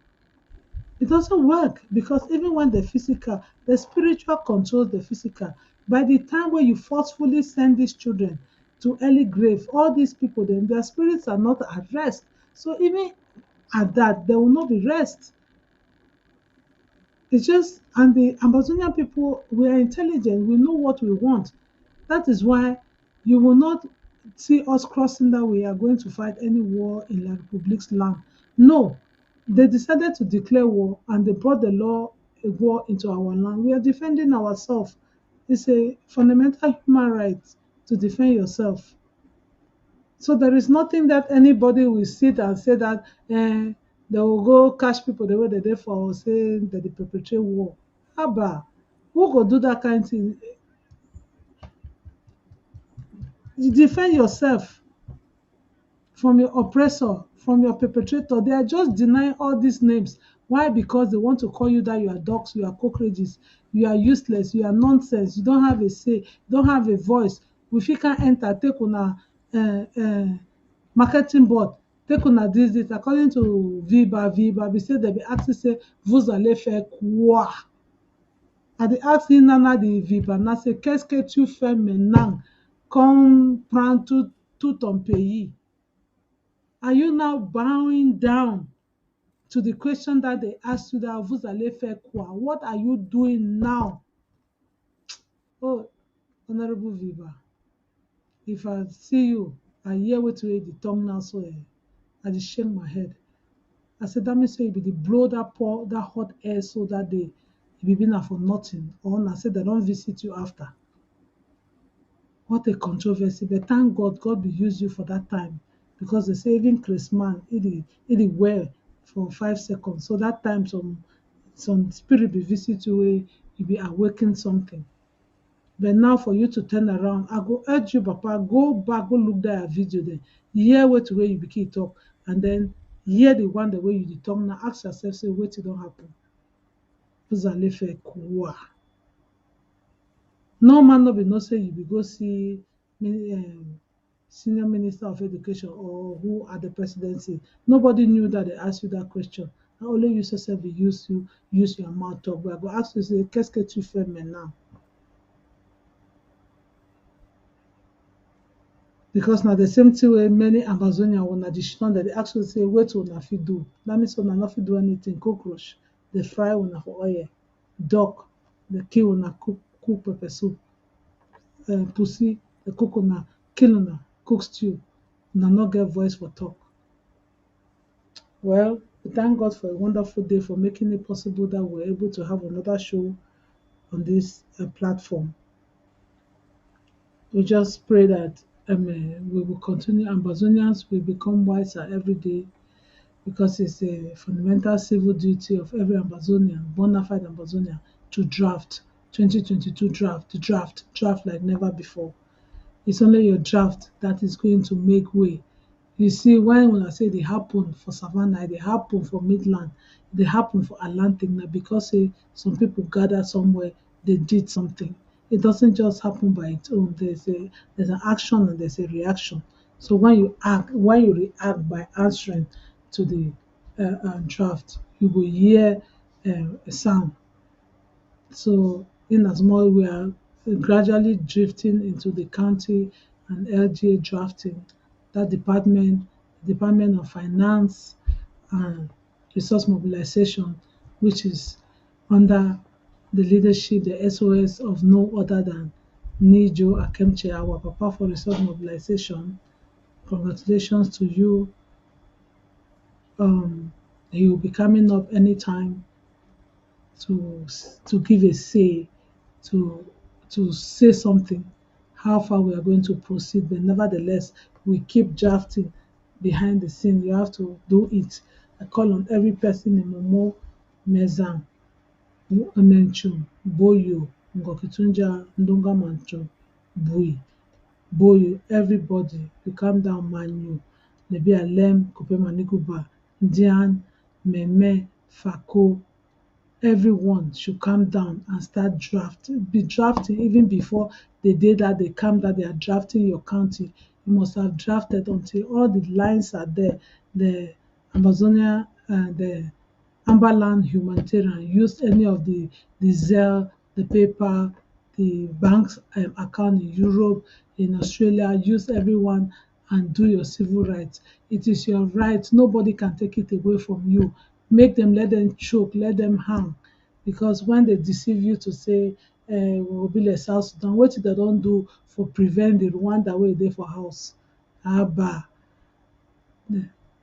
it doesn't work because even when the spiritual controls the physical. By the time when you forcefully send these children to early grave, all these people, then their spirits are not at rest. So even at that, there will not be rest. It's just, and the Amazonian people, we are intelligent, we know what we want. That is why you will not see us crossing that we are going to fight any war in La Republic's land. No, they decided to declare war and they brought the law a war into our land. We are defending ourselves. It's a fundamental human right to defend yourself. So there is nothing that anybody will sit and say that they will go catch people the way they did for saying that they perpetrate war. Abba, who go do that kind of thing? You defend yourself from your oppressor, from your perpetrator. They are just denying all these names. Why? Because they want to call you that you are dogs, you are cockroaches, you are useless, you are nonsense, you don't have a say, you don't have a voice. If you can enter, take on a marketing board, take on a this. According to Viva, we say they be asking say, vous allez faire quoi? I dey ask Nana de Viva, na say, qu'est-ce que tu fais maintenant? Comme prendre tout ton pays. Are you now bowing down to the question that they asked you that vous allez faire quoi? What are you doing now? Oh, Honorable Viva, if I see you, I hear what you the tongue now, so I just shake my head. I said, that means say you be the blow that pour that hot air so that day you be been for nothing. Or I said they don't visit you after. What a controversy. But thank God, God will use you for that time. Because they say even Chris man, it well for 5 seconds. So that time some spirit will visit you where you be awaken something. But now for you to turn around, I go urge you, Papa, go back, go look that video then. Hear what way you begin talk, and then hear the one the way you dey talk. Now ask yourself, say, wait, it don't happen. Vous allez faire quoi? No man no be no say you be go see senior minister of education or who at the presidency. Nobody knew that they asked you that question. Na only you yourself be use your mouth talk. But I go ask you say, qu'est-ce que tu fais maintenant? Because now the same thing way many Amazonian una decision that they actually say, wait una fit do. That means una not fit do anything. Cockroach, they fry una for oil. Duck, they kill una cook pepper soup. Pussy, the cook una, kill una, cook stew. Una not get voice for talk. Well, we thank God for a wonderful day for making it possible that we're able to have another show on this platform. We just pray that we will continue. Amazonians will become wiser every day because it's a fundamental civil duty of every Amazonian, bona fide Amazonian, to draft 2022 draft like never before. It's only your draft that is going to make way. You see, when I say they happen for Savannah, they happen for Midland, they happen for Atlantic, now because some people gather somewhere, they did something. It doesn't just happen by its own. There's an action and there's a reaction. So when you react by answering to the draft, you will hear a sound. So in as much we are gradually drifting into the county and LGA drafting, that Department of Finance and Resource Mobilization, which is under the leadership, the SOS of no other than Nijo Akemche, our Papa for Resource Mobilization. Congratulations to you. He will be coming up anytime to give a say, to say something, how far we are going to proceed. But nevertheless, we keep drafting behind the scene. You have to do it. I call on every person in Momo, Mezan, Amenchu, Boyo, Ngokitunja, Ndunga Mancho, Bui, Boyo, everybody, we calm down, Manu, Nebi Alem, Kopema Nikuba, Dian, Meme, Fako, everyone should calm down and start be drafting even before the day that they come that they are drafting your county. You must have drafted until all the lines are there. The Amazonia and the Amberland humanitarian used any of the Zelle, the paper, the bank's account in Europe, in Australia, use everyone and do your civil rights. It is your right. Nobody can take it away from you. Make them, let them choke, let them hang. Because when they deceive you to say we go be like South Sudan. Wetin dem don do for prevent the Rwanda wey dey for house. Aba.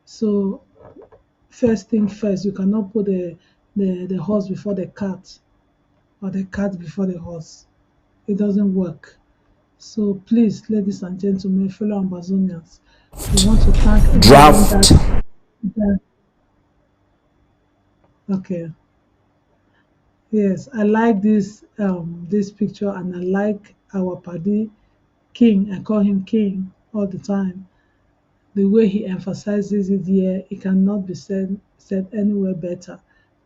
So first thing first, you cannot put the horse before the cat or the cat before the horse. It doesn't work. So please, ladies and gentlemen, fellow Amazonians, we want to thank everyone Draft. that okay. Yes, I like this picture, and I like our paddy King. I call him King all the time. The way he emphasizes it here, it cannot be said anywhere better.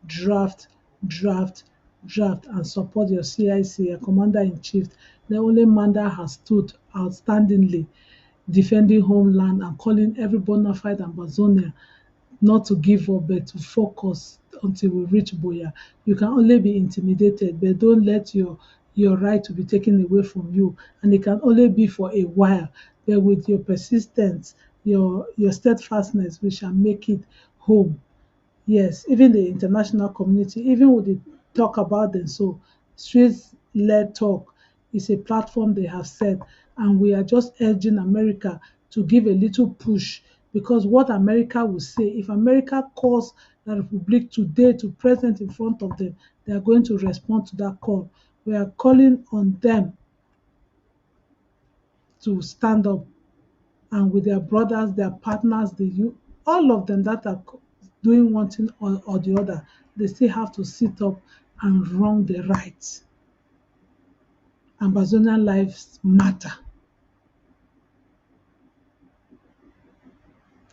Draft, draft, draft, and support your CIC, your commander in chief, the only man that has stood outstandingly defending homeland and calling every bona fide Amazonian not to give up but to focus until we reach Boya. You can only be intimidated, but don't let your right to be taken away from you. And it can only be for a while. But with your persistence, your steadfastness, we shall make it home. Yes, even the international community, even with the talk about them, so street-led talk is a platform they have set, and we are just urging America to give a little push, because what America will say, if America calls the Republic today to present in front of them, they are going to respond to that call. We are calling on them to stand up, and with their brothers, their partners, the youth, all of them that are doing one thing or the other, they still have to sit up and wrong the rights. Amazonian lives matter.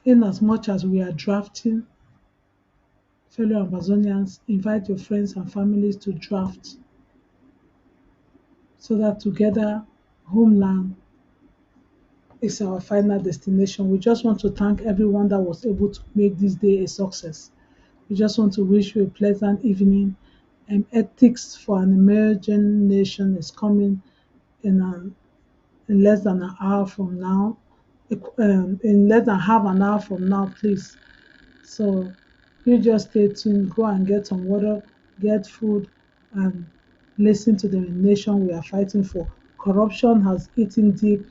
In as much as we are drafting, fellow Amazonians, invite your friends and families to draft so that together, homeland is our final destination. We just want to thank everyone that was able to make this day a success. We just want to wish you a pleasant evening. Ethics for an emerging nation is coming in less than an hour from now. In less than half an hour from now, please. So you just stay tuned, go and get some water, get food, and listen to the nation we are fighting for. Corruption has eaten deep,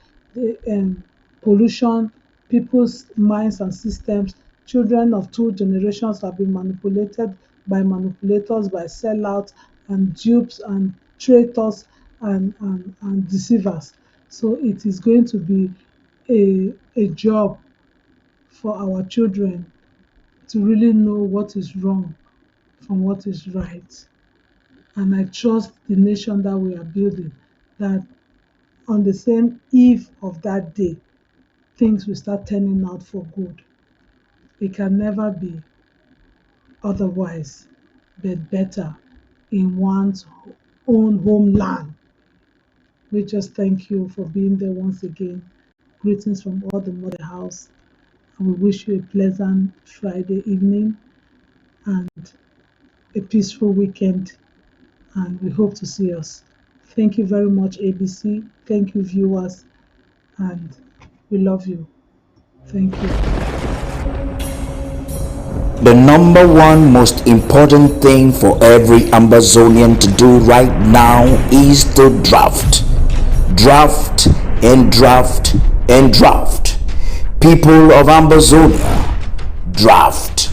pollution, people's minds and systems. Children of two generations have been manipulated by manipulators, by sellouts and dupes and traitors and deceivers. So it is going to be a job for our children to really know what is wrong from what is right. And I trust the nation that we are building, that on the same eve of that day, things will start turning out for good. It can never be otherwise, but better in one's own homeland. We just thank you for being there once again. Greetings from all the mother house. And we wish you a pleasant Friday evening and a peaceful weekend. And we hope to see us. Thank you very much, ABC. Thank you, viewers. And we love you. Thank you. The number one most important thing for every Ambazonian to do right now is to draft. Draft and draft and draft. People of Ambazonia, draft.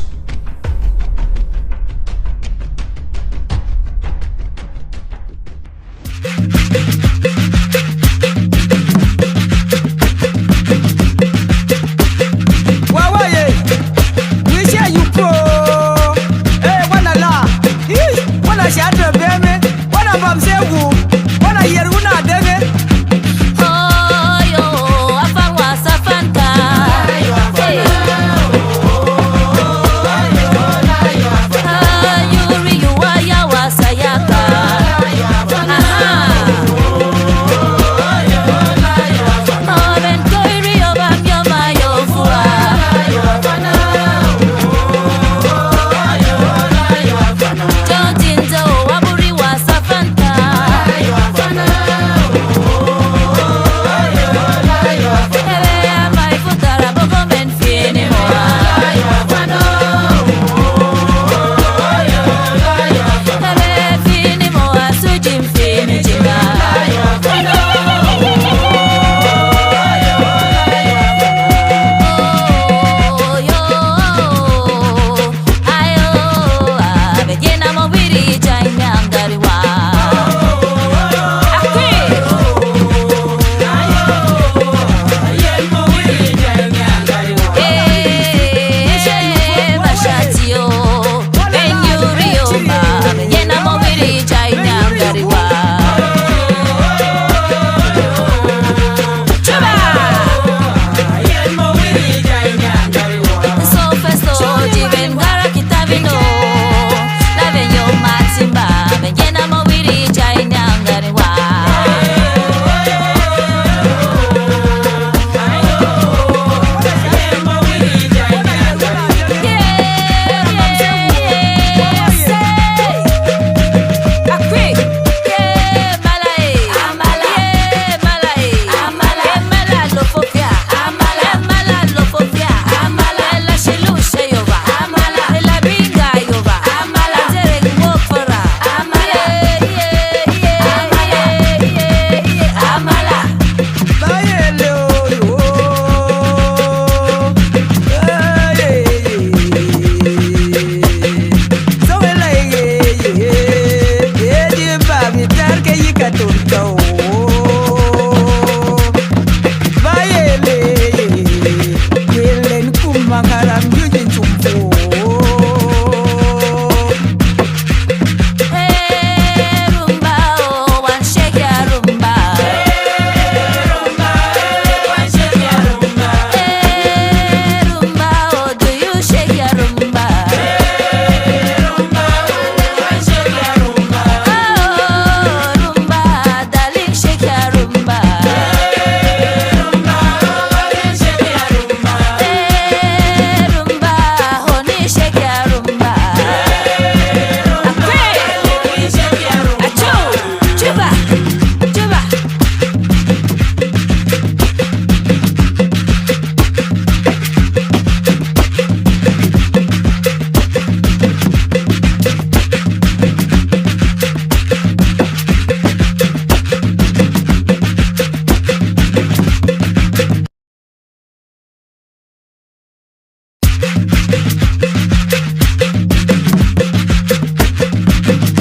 Hey, wanna la, wanna share